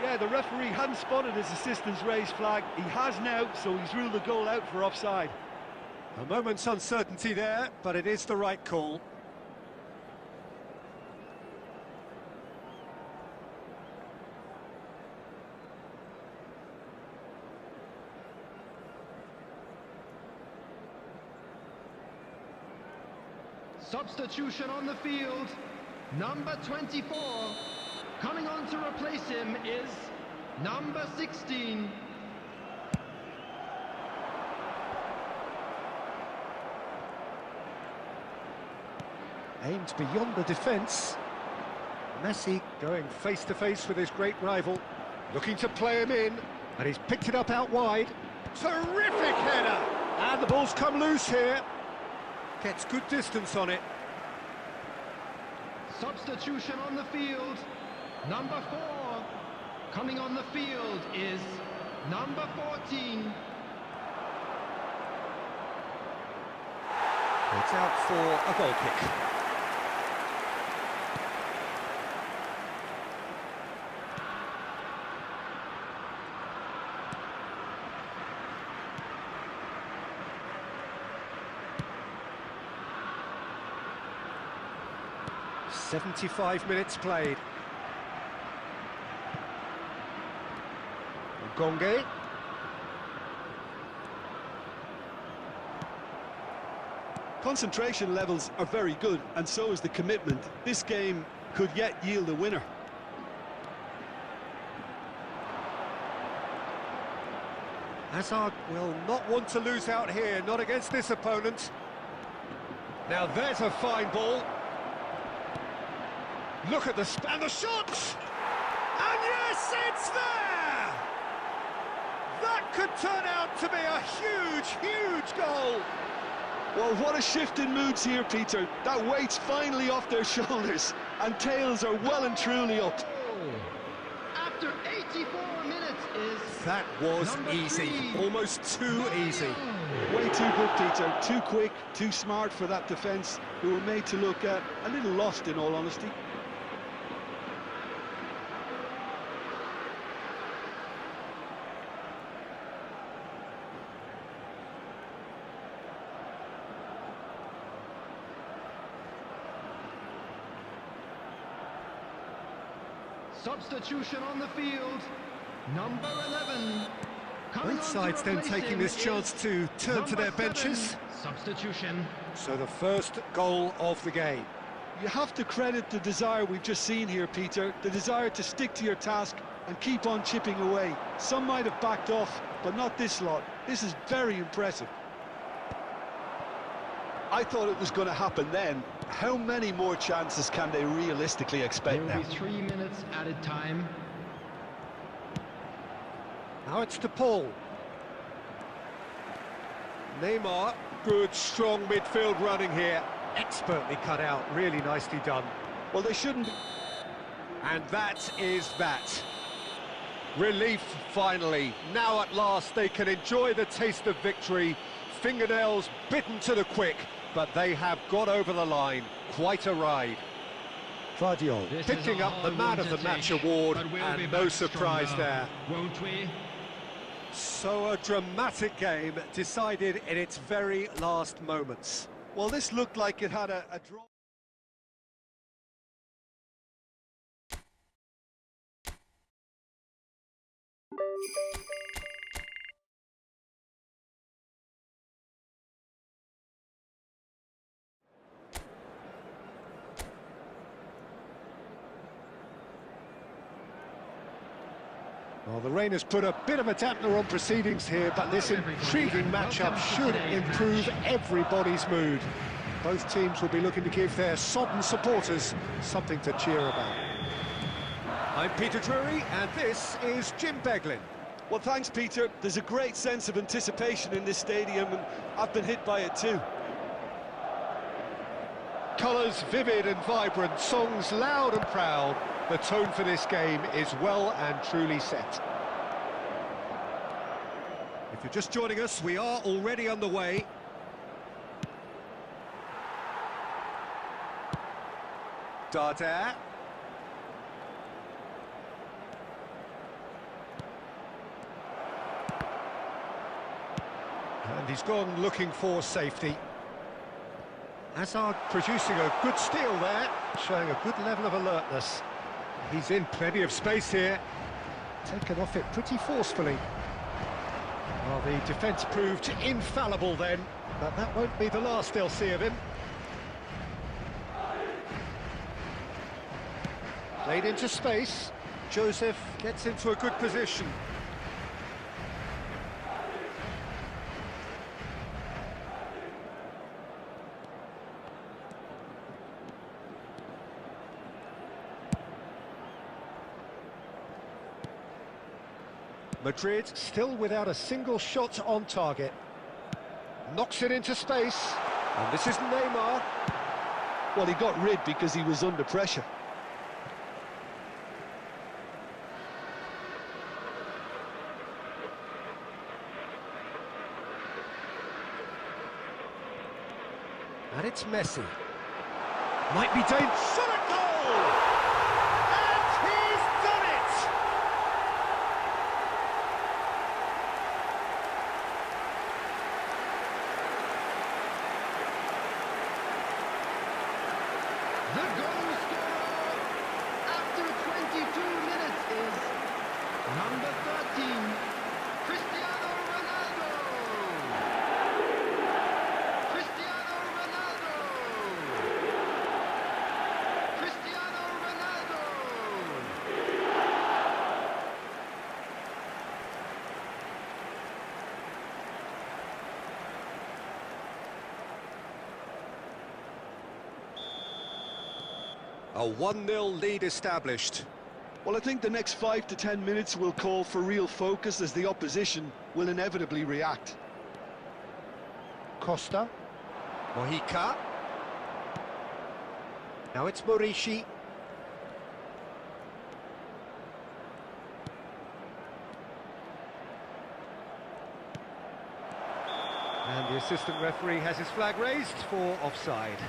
Yeah, the referee hadn't spotted his assistant's raised flag. He has now, so he's ruled the goal out for offside. A moment's uncertainty there, but it is the right call. Substitution on the field, number 24. Coming on to replace him is number 16. Aimed beyond the defence. Messi going face-to-face with his great rival. Looking to play him in, and he's picked it up out wide. Terrific header! And the ball's come loose here. Gets good distance on it. Substitution on the field, number 4. Coming on the field is number 14. It's out for a goal kick. "75 minutes played. Gonge. Concentration levels are very good, and so is the commitment. This game could yet yield a winner. Hazard will not want to lose out here, not against this opponent. Now there's a fine ball. Look at the and the shot! And yes, it's there! That could turn out to be a huge, huge goal. Well, what a shift in moods here, Peter. That weight's finally off their shoulders, and tails are well and truly up. After 84 minutes is That was number easy, 3. almost too easy. Way too good, Peter. Too quick, too smart for that defence, who were made to look a little lost, in all honesty. Substitution on the field, number 11. Coming Both on sides to then replace taking him this is chance to turn to number their benches. 7. Substitution. So the first goal of the game. You have to credit the desire we've just seen here, Peter. The desire to stick to your task and keep on chipping away. Some might have backed off, but not this lot. This is very impressive. I thought it was going to happen then. How many more chances can they realistically expect There now? will be 3 minutes added time. Now it's to Paul. Neymar, good strong midfield running here. Expertly cut out, really nicely done. Well, they shouldn't be. And that is that. Relief, finally. Now at last they can enjoy the taste of victory. Fingernails bitten to the quick, but they have got over the line. Quite a ride. Vardiol This is picking a up the hard Man one of to the Match take, award, but we'll be and no back surprise stronger, there. won't we? So a dramatic game decided in its very last moments. Well, this looked like it had a draw. Well, the rain has put a bit of a dampener on proceedings here, but this intriguing matchup should improve everybody's mood. Both teams will be looking to give their sodden supporters something to cheer about. I'm Peter Drury, and this is Jim Beglin. Well, thanks, Peter. There's a great sense of anticipation in this stadium, and I've been hit by it too. Colours vivid and vibrant, songs loud and proud. The tone for this game is well and truly set. If you're just joining us, we are already underway. Dardare. And he's gone looking for safety. Hazard producing a good steal there, showing a good level of alertness. He's in plenty of space here. Taken off it pretty forcefully. Well, the defence proved infallible then, but that won't be the last they'll see of him. Played into space. Joseph gets into a good position. Madrid still without a single shot on target. Knocks it into space, and this is Neymar. Well, he got rid because he was under pressure. And it's Messi. Might be dangerous. Shot at goal! And he's done it! The goal scorer after 22 minutes is number 13, Cristiano Ronaldo. Cristiano Ronaldo. Cristiano Ronaldo. A 1-0 lead established. Well, I think the next 5 to 10 minutes will call for real focus as the opposition will inevitably react. Costa. Mojica. Now it's Morishi. And the assistant referee has his flag raised for offside.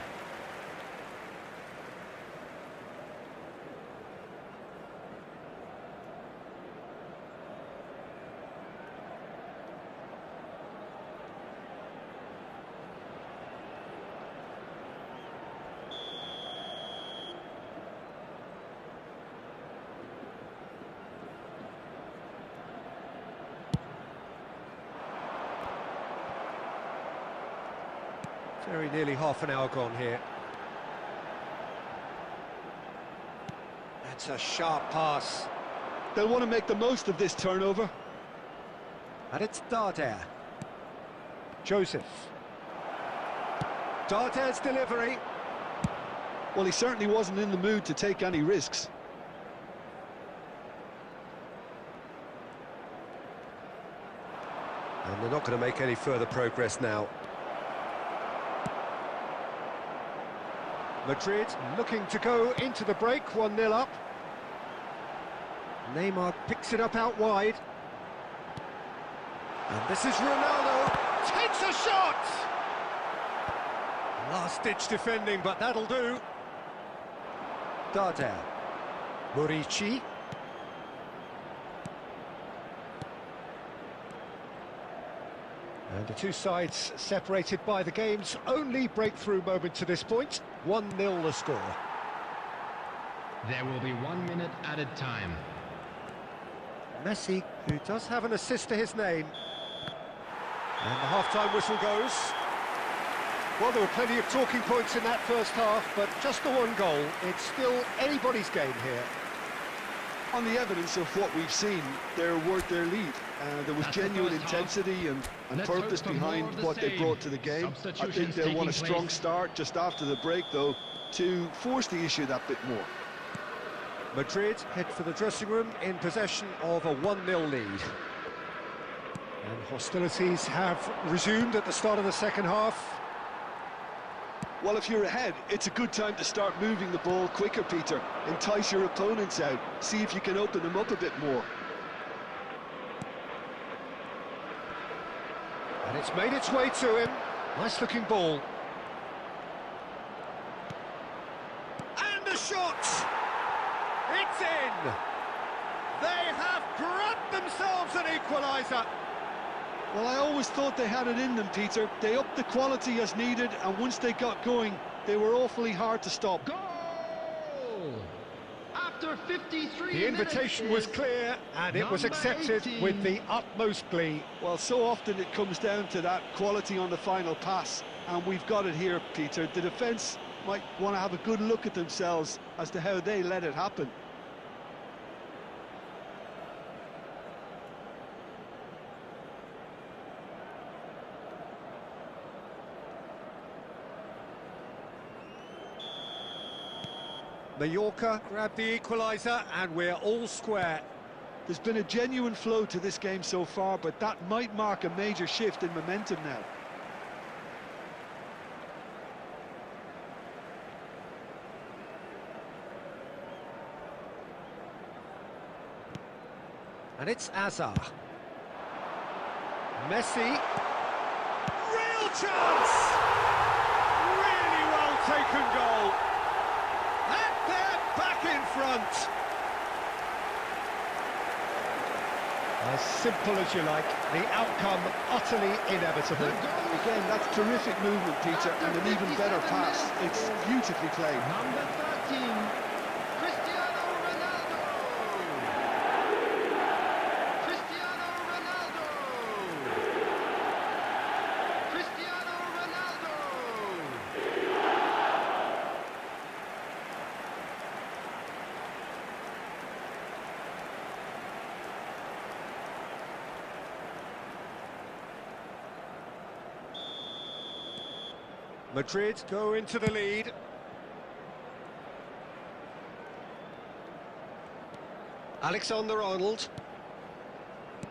Very nearly half an hour gone here. That's a sharp pass. They'll want to make the most of this turnover. And it's Dardare. Joseph. Darder's delivery. Well, he certainly wasn't in the mood to take any risks. And they're not going to make any further progress now. Madrid looking to go into the break, 1-0 up. Neymar picks it up out wide. And this is Ronaldo, takes a shot! Last-ditch defending, but that'll do. Darder. Murici. And the two sides separated by the game's only breakthrough moment to this point. 1-0 the score. There will be 1 minute added time. Messi, who does have an assist to his name. And the half-time whistle goes. Well, there were plenty of talking points in that first half, but just the one goal. It's still anybody's game here. On the evidence of what we've seen, they're worth their lead. There was genuine intensity and purpose behind what they brought to the game. I think they'll want a strong start just after the break, though, to force the issue that bit more. Madrid head for the dressing room in possession of a 1-0 lead. And hostilities have resumed at the start of the second half. Well, if you're ahead, it's a good time to start moving the ball quicker, Peter. Entice your opponents out. See if you can open them up a bit more. And it's made its way to him. Nice-looking ball. And a shot! It's in! They have grabbed themselves an equaliser. Well, I always thought they had it in them, Peter. They upped the quality as needed, and once they got going, they were awfully hard to stop. Goal! After 53 The invitation was clear, and it was accepted 18. with the utmost glee. Well, so often it comes down to that quality on the final pass, and we've got it here, Peter. The defence might want to have a good look at themselves as to how they let it happen. Mallorca grabbed the equaliser, and we're all square. There's been a genuine flow to this game so far, but that might mark a major shift in momentum now. And it's Azar. Messi. Real chance! Really well taken goal. And they're back in front. As simple as you like, the outcome utterly inevitable. Again, that's terrific movement, Peter, and an even better pass. It's beautifully played. Number 13, Cristiano Ronaldo! Cristiano Ronaldo! Cristiano Ronaldo! Madrid go into the lead. Alexander-Arnold.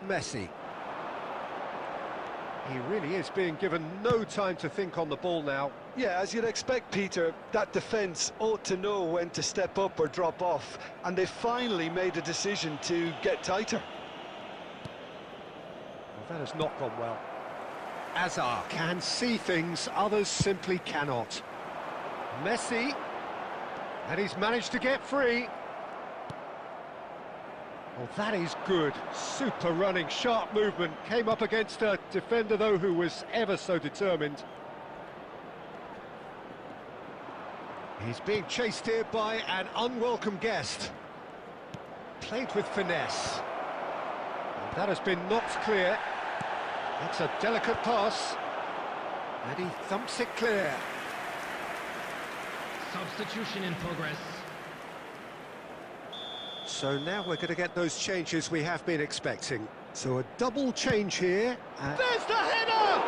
Messi. He really is being given no time to think on the ball now. Yeah, as you'd expect, Peter, that defence ought to know when to step up or drop off, and they finally made a decision to get tighter. Well, that has not gone well. Azar can see things others simply cannot. Messi, and he's managed to get free. Well, that is good. Super running, sharp movement. Came up against a defender, though, who was ever so determined. He's being chased here by an unwelcome guest. Played with finesse. And that has been knocked clear. That's a delicate pass, and he thumps it clear. Substitution in progress. So now we're going to get those changes we have been expecting. So a double change here. There's the header!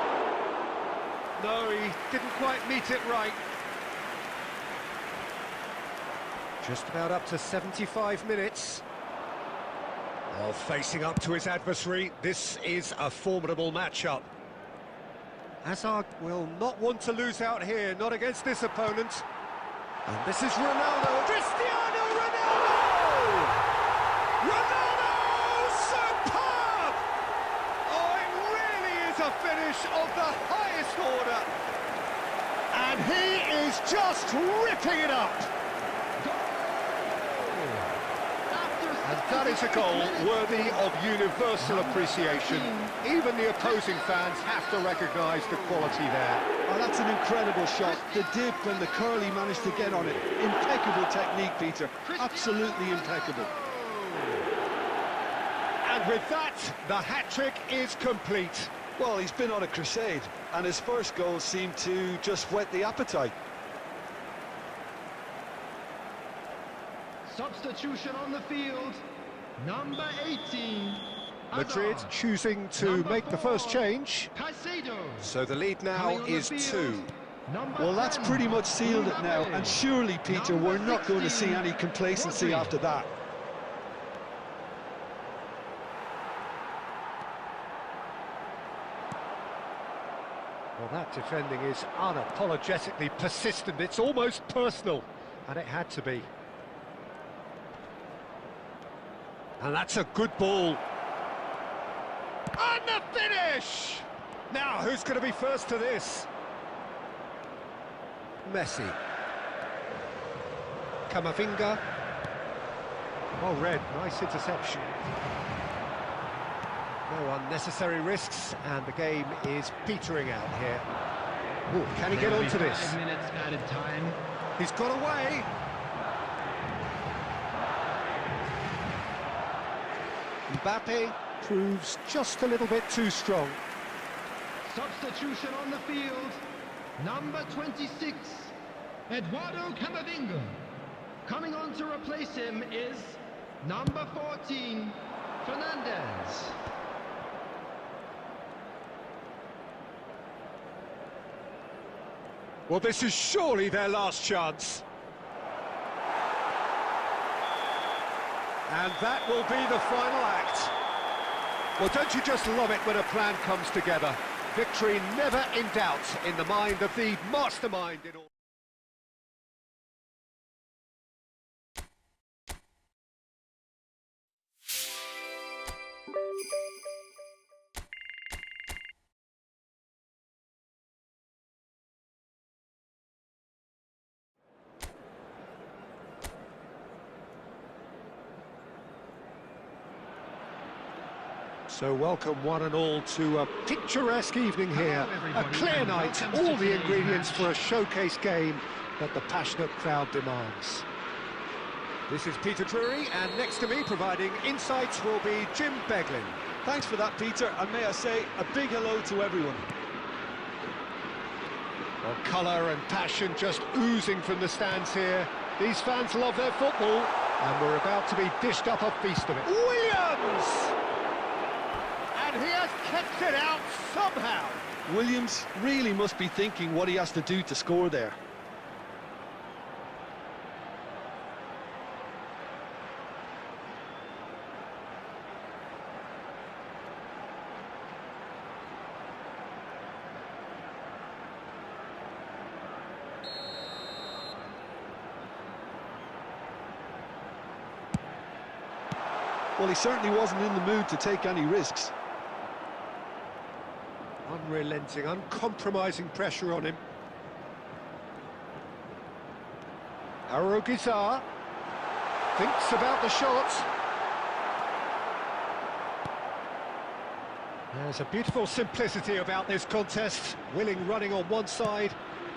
No, he didn't quite meet it right. Just about up to 75 minutes. Well, facing up to his adversary, this is a formidable matchup. Hazard will not want to lose out here, not against this opponent. And this is Ronaldo. Cristiano Ronaldo! Ronaldo! Superb! Oh, it really is a finish of the highest order. And he is just ripping it up. And that is a goal worthy of universal appreciation. Even the opposing fans have to recognise the quality there. Oh, that's an incredible shot. The dip and the curl he managed to get on it. Impeccable technique, Peter. Absolutely impeccable. And with that, the hat-trick is complete. Well, he's been on a crusade, and his first goal seemed to just whet the appetite. Substitution on the field, number 18. Madrid Hazard. choosing to Number make the first 4, change. Caicedo. So the lead now Coming on the is field, 2. number Well, that's 10, pretty much sealed it now, and surely, Peter, Number we're not going to 16, see any complacency Rodri. after that. Well, that defending is unapologetically persistent. It's almost personal, and it had to be. And that's a good ball. And the finish! Now, who's going to be first to this? Messi. Camavinga. Oh, red, nice interception. No unnecessary risks, and the game is petering out here. Ooh, can he get onto this? 5 minutes added time. He's got away. Mbappe proves just a little bit too strong. Substitution on the field, number 26, Eduardo Camavinga. Coming on to replace him is number 14, Fernandez. Well, this is surely their last chance. And that will be the final act. Well, don't you just love it when a plan comes together? Victory never in doubt in the mind of the mastermind in all. So welcome one and all to a picturesque evening here. A clear night, all the ingredients for a showcase game that the passionate crowd demands. This is Peter Drury, and next to me providing insights will be Jim Beglin. Thanks for that, Peter, and may I say a big hello to everyone. Well, colour and passion just oozing from the stands here. These fans love their football, and we're about to be dished up a feast of it. Williams! And he has kept it out somehow. Williams really must be thinking what he has to do to score there. Well, he certainly wasn't in the mood to take any risks. Unrelenting, uncompromising pressure on him. Arogizar thinks about the shot. There's a beautiful simplicity about this contest. Willing running on one side,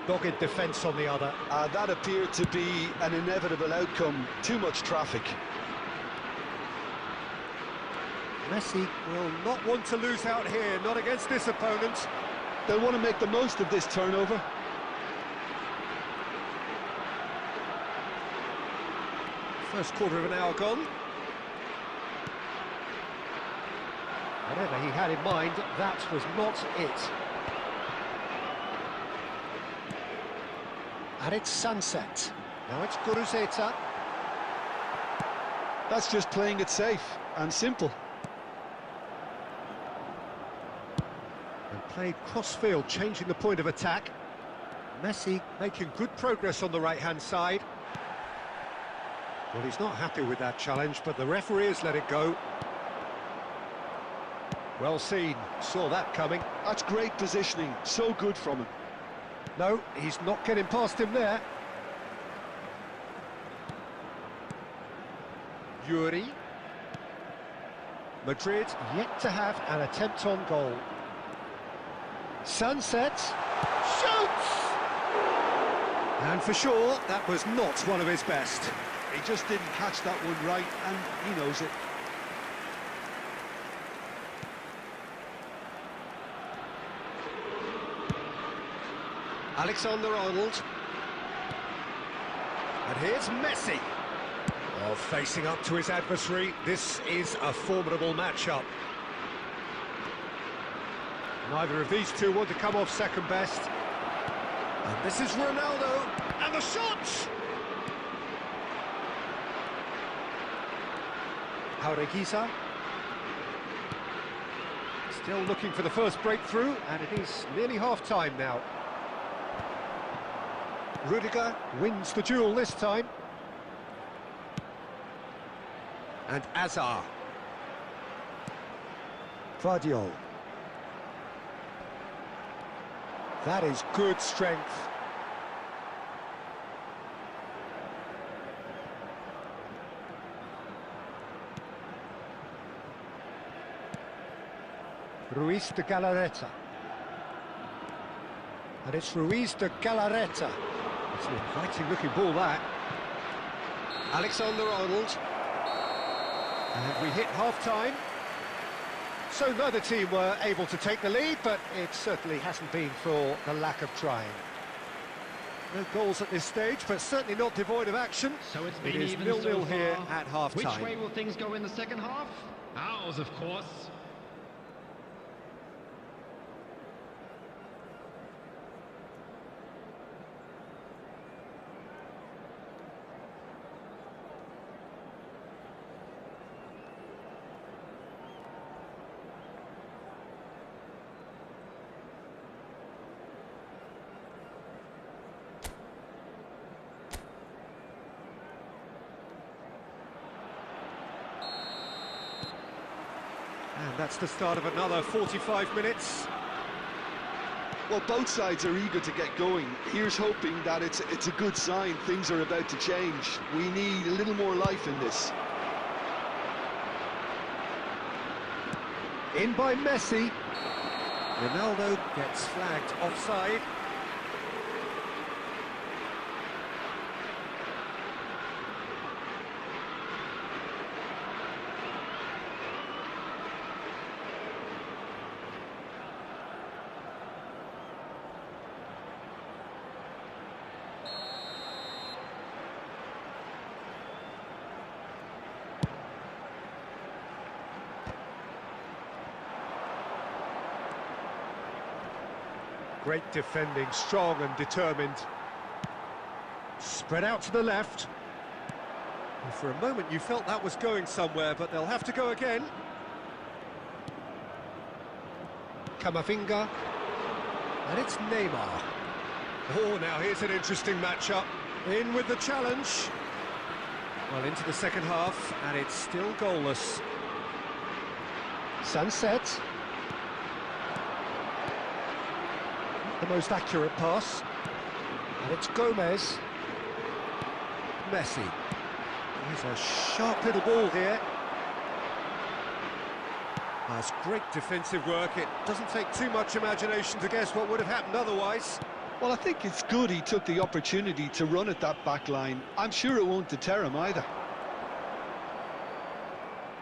dogged defence on the other. That appeared to be an inevitable outcome. Too much traffic. Messi will not want to lose out here, not against this opponent. They'll want to make the most of this turnover. First quarter of an hour gone. Whatever he had in mind, that was not it. And it's sunset. Now it's Guruzeta. That's just playing it safe and simple. And played cross-field, changing the point of attack. Messi making good progress on the right-hand side. Well, he's not happy with that challenge, but the referee has let it go. Well seen, saw that coming. That's great positioning, so good from him. No, he's not getting past him there. Yuri. Madrid yet to have an attempt on goal. Sunset. Shoots! And for sure, that was not one of his best. He just didn't catch that one right, and he knows it. Alexander-Arnold. And here's Messi. Oh, facing up to his adversary. This is a formidable matchup. Neither of these two want to come off second best. And this is Ronaldo. And the shot! Jaureguiza. Still looking for the first breakthrough, and it is nearly half-time now. Rudiger wins the duel this time. And Azar. Vardiol. That is good strength. Ruiz de Galarreta. And it's Ruiz de Galarreta. It's an inviting-looking ball, that. Alexander-Arnold. And we hit half-time. So neither team were able to take the lead, but it certainly hasn't been for the lack of trying. No goals at this stage, but certainly not devoid of action. So it's been It is even 0-0 so here far. at half-time. Which way will things go in the second half? Ours, of course. And that's the start of another 45 minutes. Well, both sides are eager to get going. Here's hoping that it's a good sign. Things are about to change. We need a little more life in this. In by Messi. Ronaldo gets flagged offside. Great defending, strong and determined. Spread out to the left. And for a moment you felt that was going somewhere, but they'll have to go again. Camavinga. And it's Neymar. Oh, now here's an interesting matchup. In with the challenge. Well, into the second half, and it's still goalless. Sunset. The most accurate pass, and it's Gomez. Messi. There's a sharp little ball here. That's great defensive work. It doesn't take too much imagination to guess what would have happened otherwise. Well, I think it's good he took the opportunity to run at that back line. I'm sure it won't deter him either.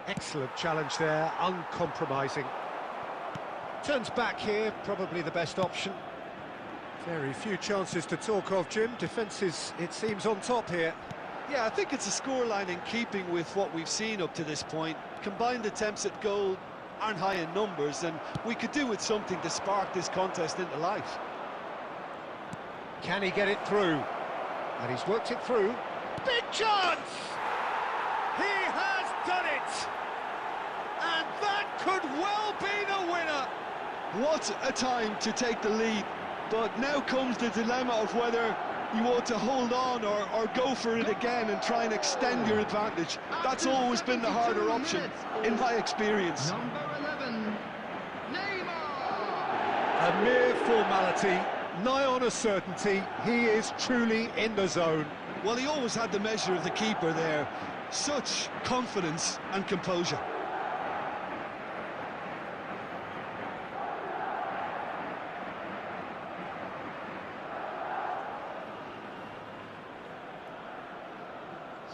Excellent challenge there, uncompromising. Turns back here, probably the best option. Very few chances to talk of, Jim. Defence is, it seems, on top here. Yeah, I think it's a scoreline in keeping with what we've seen up to this point. Combined attempts at goal aren't high in numbers, and we could do with something to spark this contest into life. Can he get it through? And he's worked it through. Big chance! He has done it! And that could well be the winner! What a time to take the lead. But now comes the dilemma of whether you want to hold on or go for it again and try and extend your advantage. That's always been the harder option, in my experience. Number 11, Neymar. A mere formality, nigh on a certainty. He is truly in the zone. Well, he always had the measure of the keeper there. Such confidence and composure.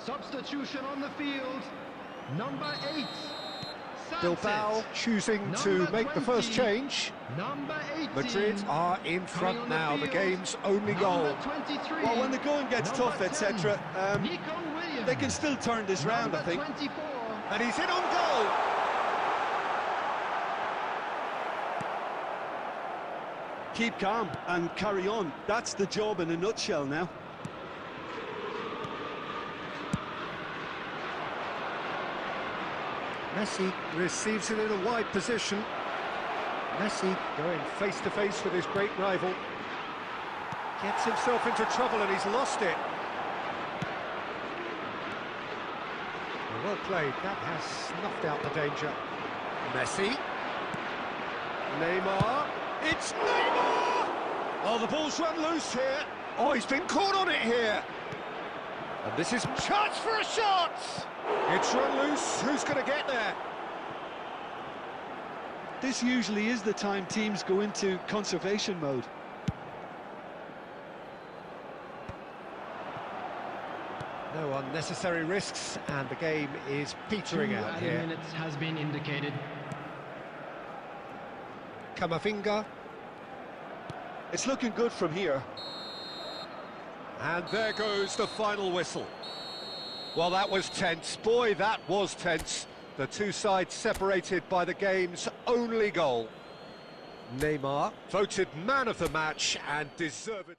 Substitution on the field, number 8, Bilbao choosing to make the first change. Number 18, Madrid are in front now, the game's only goal. 23, Well, when the going gets number tough, etc., 10, Nico Williams. they can still turn this round, I think. 24, And he's in on goal! Keep calm and carry on. That's the job in a nutshell now. Messi receives it in a wide position. Messi going face-to-face with his great rival. Gets himself into trouble and he's lost it. Well played, that has snuffed out the danger. Messi. Neymar. It's Neymar! Oh, the ball's run loose here. Oh, he's been caught on it here. And this is chance for a shot! It's run loose, who's going to get there? This usually is the time teams go into conservation mode. No unnecessary risks, and the game is petering 2 out added here. minutes has been indicated. Camavinga, It's looking good from here. and there goes the final whistle. Well, that was tense. Boy, that was tense. The two sides separated by the game's only goal. Neymar, voted man of the match and deservedly.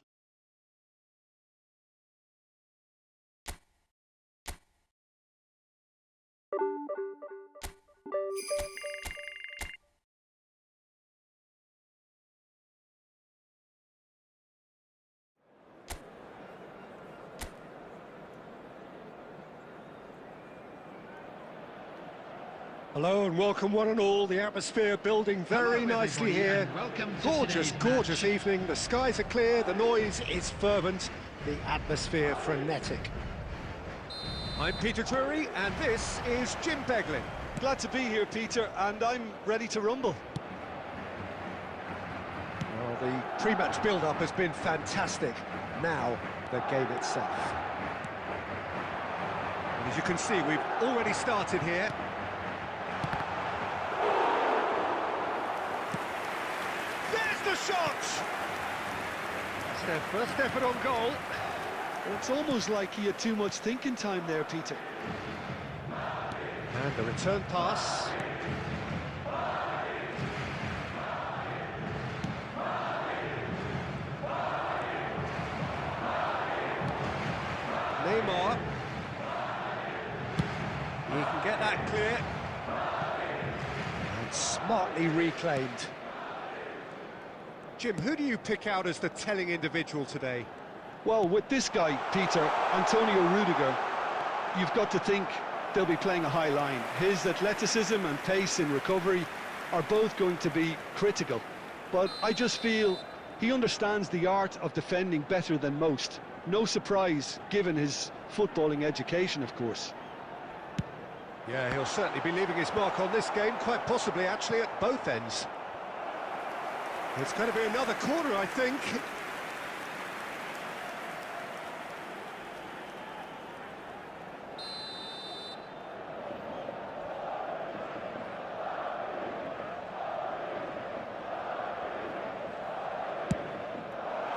Hello and welcome one and all. The atmosphere building very Hello, nicely everybody, here. and welcome to Gorgeous, today's gorgeous match. evening. The skies are clear, the noise is fervent, the atmosphere frenetic. I'm Peter Drury and this is Jim Beglin. Glad to be here, Peter, and I'm ready to rumble. Well, the pre-match build-up has been fantastic. Now, the game itself. And as you can see, we've already started here. The shot! It's their first effort on goal. It's almost like he had too much thinking time there, Peter. And the return pass. Neymar. He can get that clear. And smartly reclaimed. Jim, who do you pick out as the telling individual today? Well, with this guy, Peter, Antonio Rudiger, you've got to think they'll be playing a high line. His athleticism and pace in recovery are both going to be critical. But I just feel he understands the art of defending better than most. No surprise, given his footballing education, of course. Yeah, he'll certainly be leaving his mark on this game, quite possibly actually at both ends. It's going to be another corner, I think.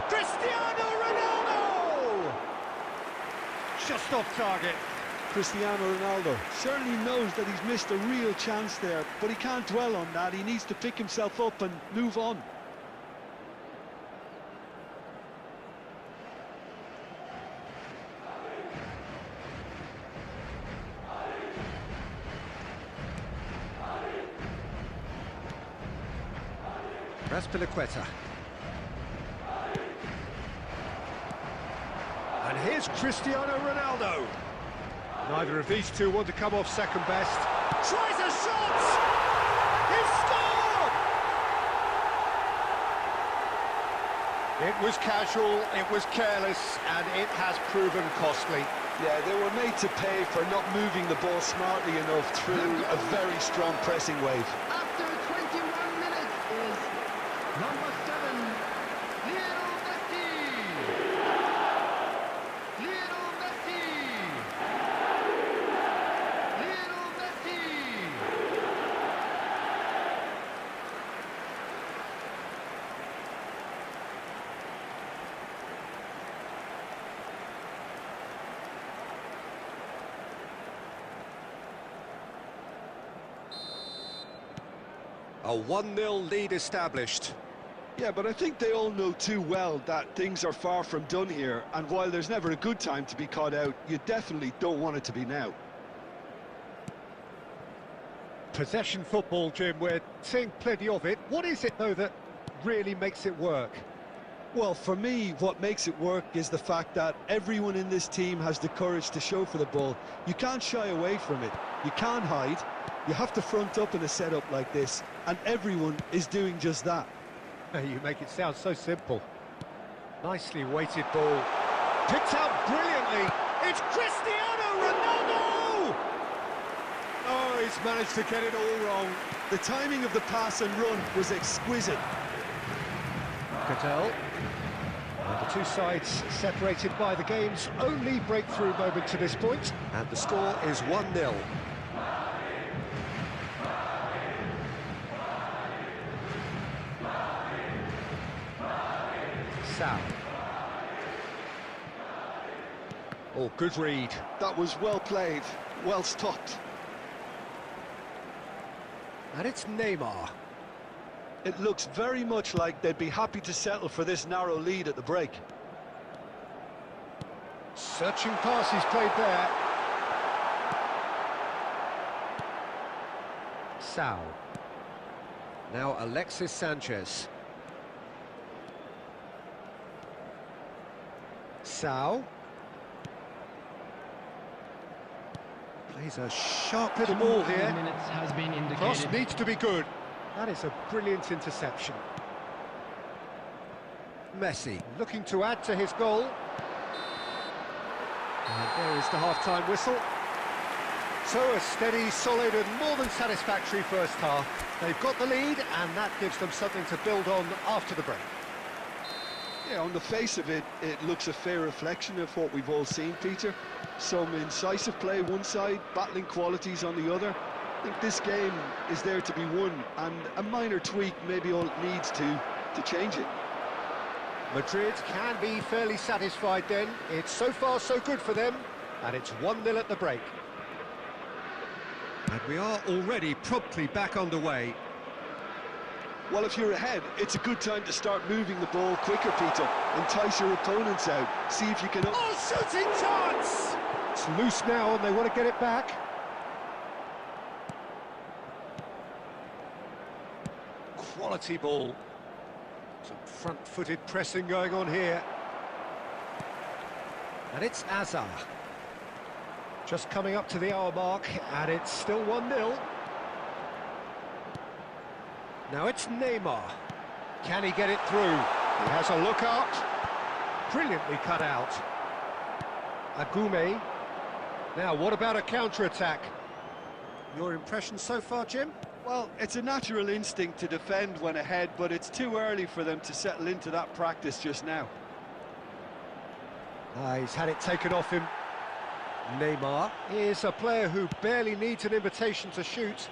Cristiano Ronaldo! Just off target. Cristiano Ronaldo certainly knows that he's missed a real chance there, but he can't dwell on that. He needs to pick himself up and move on. Raspilicueta. And here's Cristiano Ronaldo. Neither of these two want to come off second best. Tries a shot! He's scored! It was casual, it was careless, and it has proven costly. Yeah, they were made to pay for not moving the ball smartly enough through a very strong pressing wave. After 21 minutes is number 7, Lionel Messi. Lionel Messi. Lionel Messi. A 1-0 lead established. Yeah, but I think they all know too well that things are far from done here, and while there's never a good time to be caught out, you definitely don't want it to be now. Possession football, Jim, we're seeing plenty of it. What is it, though, that really makes it work? Well, for me, what makes it work is the fact that everyone in this team has the courage to show for the ball. You can't shy away from it. You can't hide. You have to front up in a setup like this, and everyone is doing just that. You make it sound so simple. Nicely weighted ball. Picked out brilliantly. It's Cristiano Ronaldo! Oh, he's managed to get it all wrong. The timing of the pass and run was exquisite. Getafe. The two sides separated by the game's only breakthrough moment to this point. And the score is 1-0. Sal. Oh, good read. That was well played, well stopped. And it's Neymar. It looks very much like they'd be happy to settle for this narrow lead at the break. Searching pass he's played there. Sal. Now Alexis Sanchez. Sal. Plays a sharp little ball here. Minutes has been indicated. Cross needs to be good. That is a brilliant interception. Messi looking to add to his goal. And there is the half-time whistle. So a steady, solid and more than satisfactory first half. They've got the lead and that gives them something to build on after the break. Yeah, on the face of it, it looks a fair reflection of what we've all seen, Peter. Some incisive play one side, battling qualities on the other. I think this game is there to be won, and a minor tweak maybe all it needs to change it. Madrid can be fairly satisfied then. It's so far so good for them, and it's 1-0 at the break. And we are already promptly back underway. Well, if you're ahead, it's a good time to start moving the ball quicker, Peter. Entice your opponents out. See if you can... Oh, shooting chance! It's loose now and they want to get it back. Quality ball. Some front-footed pressing going on here. And it's Azar. Just coming up to the hour mark, and it's still 1-0. Now it's Neymar. Can he get it through? He has a look up. Brilliantly cut out. Agume. Now, what about a counter-attack? Your impression so far, Jim? Well, it's a natural instinct to defend when ahead, but it's too early for them to settle into that practice just now. He's had it taken off him. Neymar is a player who barely needs an invitation to shoot.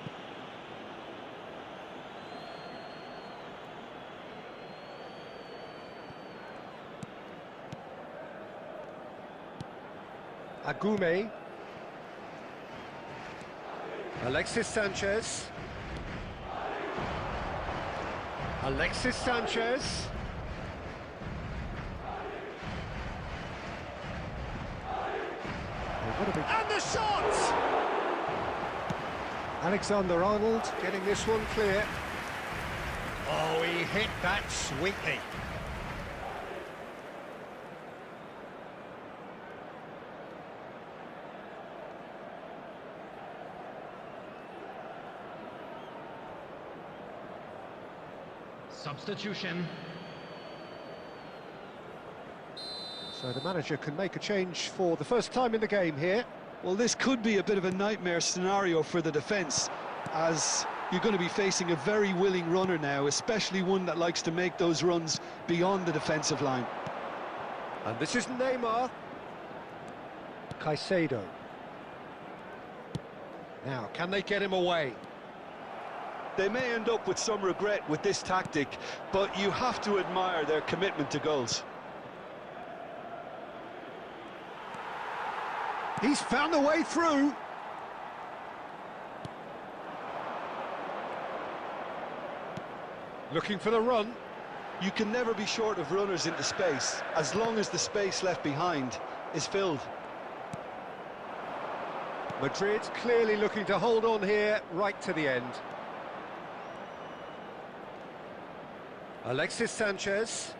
Agume. Alexis Sanchez. Alexis Sanchez. And the shot! Alexander-Arnold getting this one clear. Oh, he hit that sweetly. Substitution. So the manager can make a change for the first time in the game here. Well, this could be a bit of a nightmare scenario for the defence, as you're going to be facing a very willing runner now, especially one that likes to make those runs beyond the defensive line. And this is Neymar. Caicedo. Now, can they get him away? They may end up with some regret with this tactic, but you have to admire their commitment to goals. He's found the way through. Looking for the run. You can never be short of runners into space, as long as the space left behind is filled. Madrid clearly looking to hold on here right to the end. Alexis Sanchez,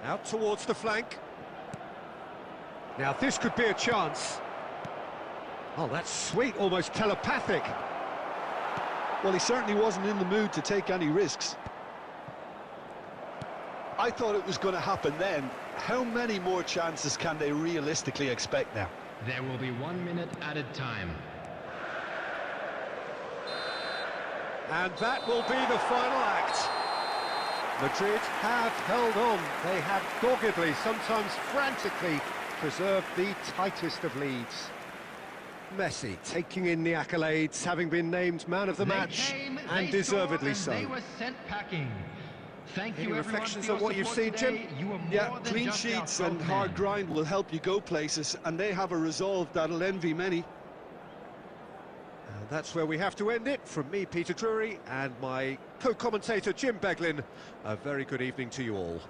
out towards the flank. Now this could be a chance. Oh, that's sweet, almost telepathic. Well, he certainly wasn't in the mood to take any risks. I thought it was going to happen then. How many more chances can they realistically expect now? There will be 1 minute added time. And that will be the final act. Madrid have held on. They have doggedly, sometimes frantically, preserved the tightest of leads. Messi taking in the accolades, having been named man of the match, and deservedly so. They were sent packing. Thank Any you, reflections everyone, on what you've seen, Jim? Yeah, clean sheets and hard grind will help you go places, and they have a resolve that'll envy many. And that's where we have to end it. From me, Peter Drury, and my co-commentator, Jim Beglin, a very good evening to you all.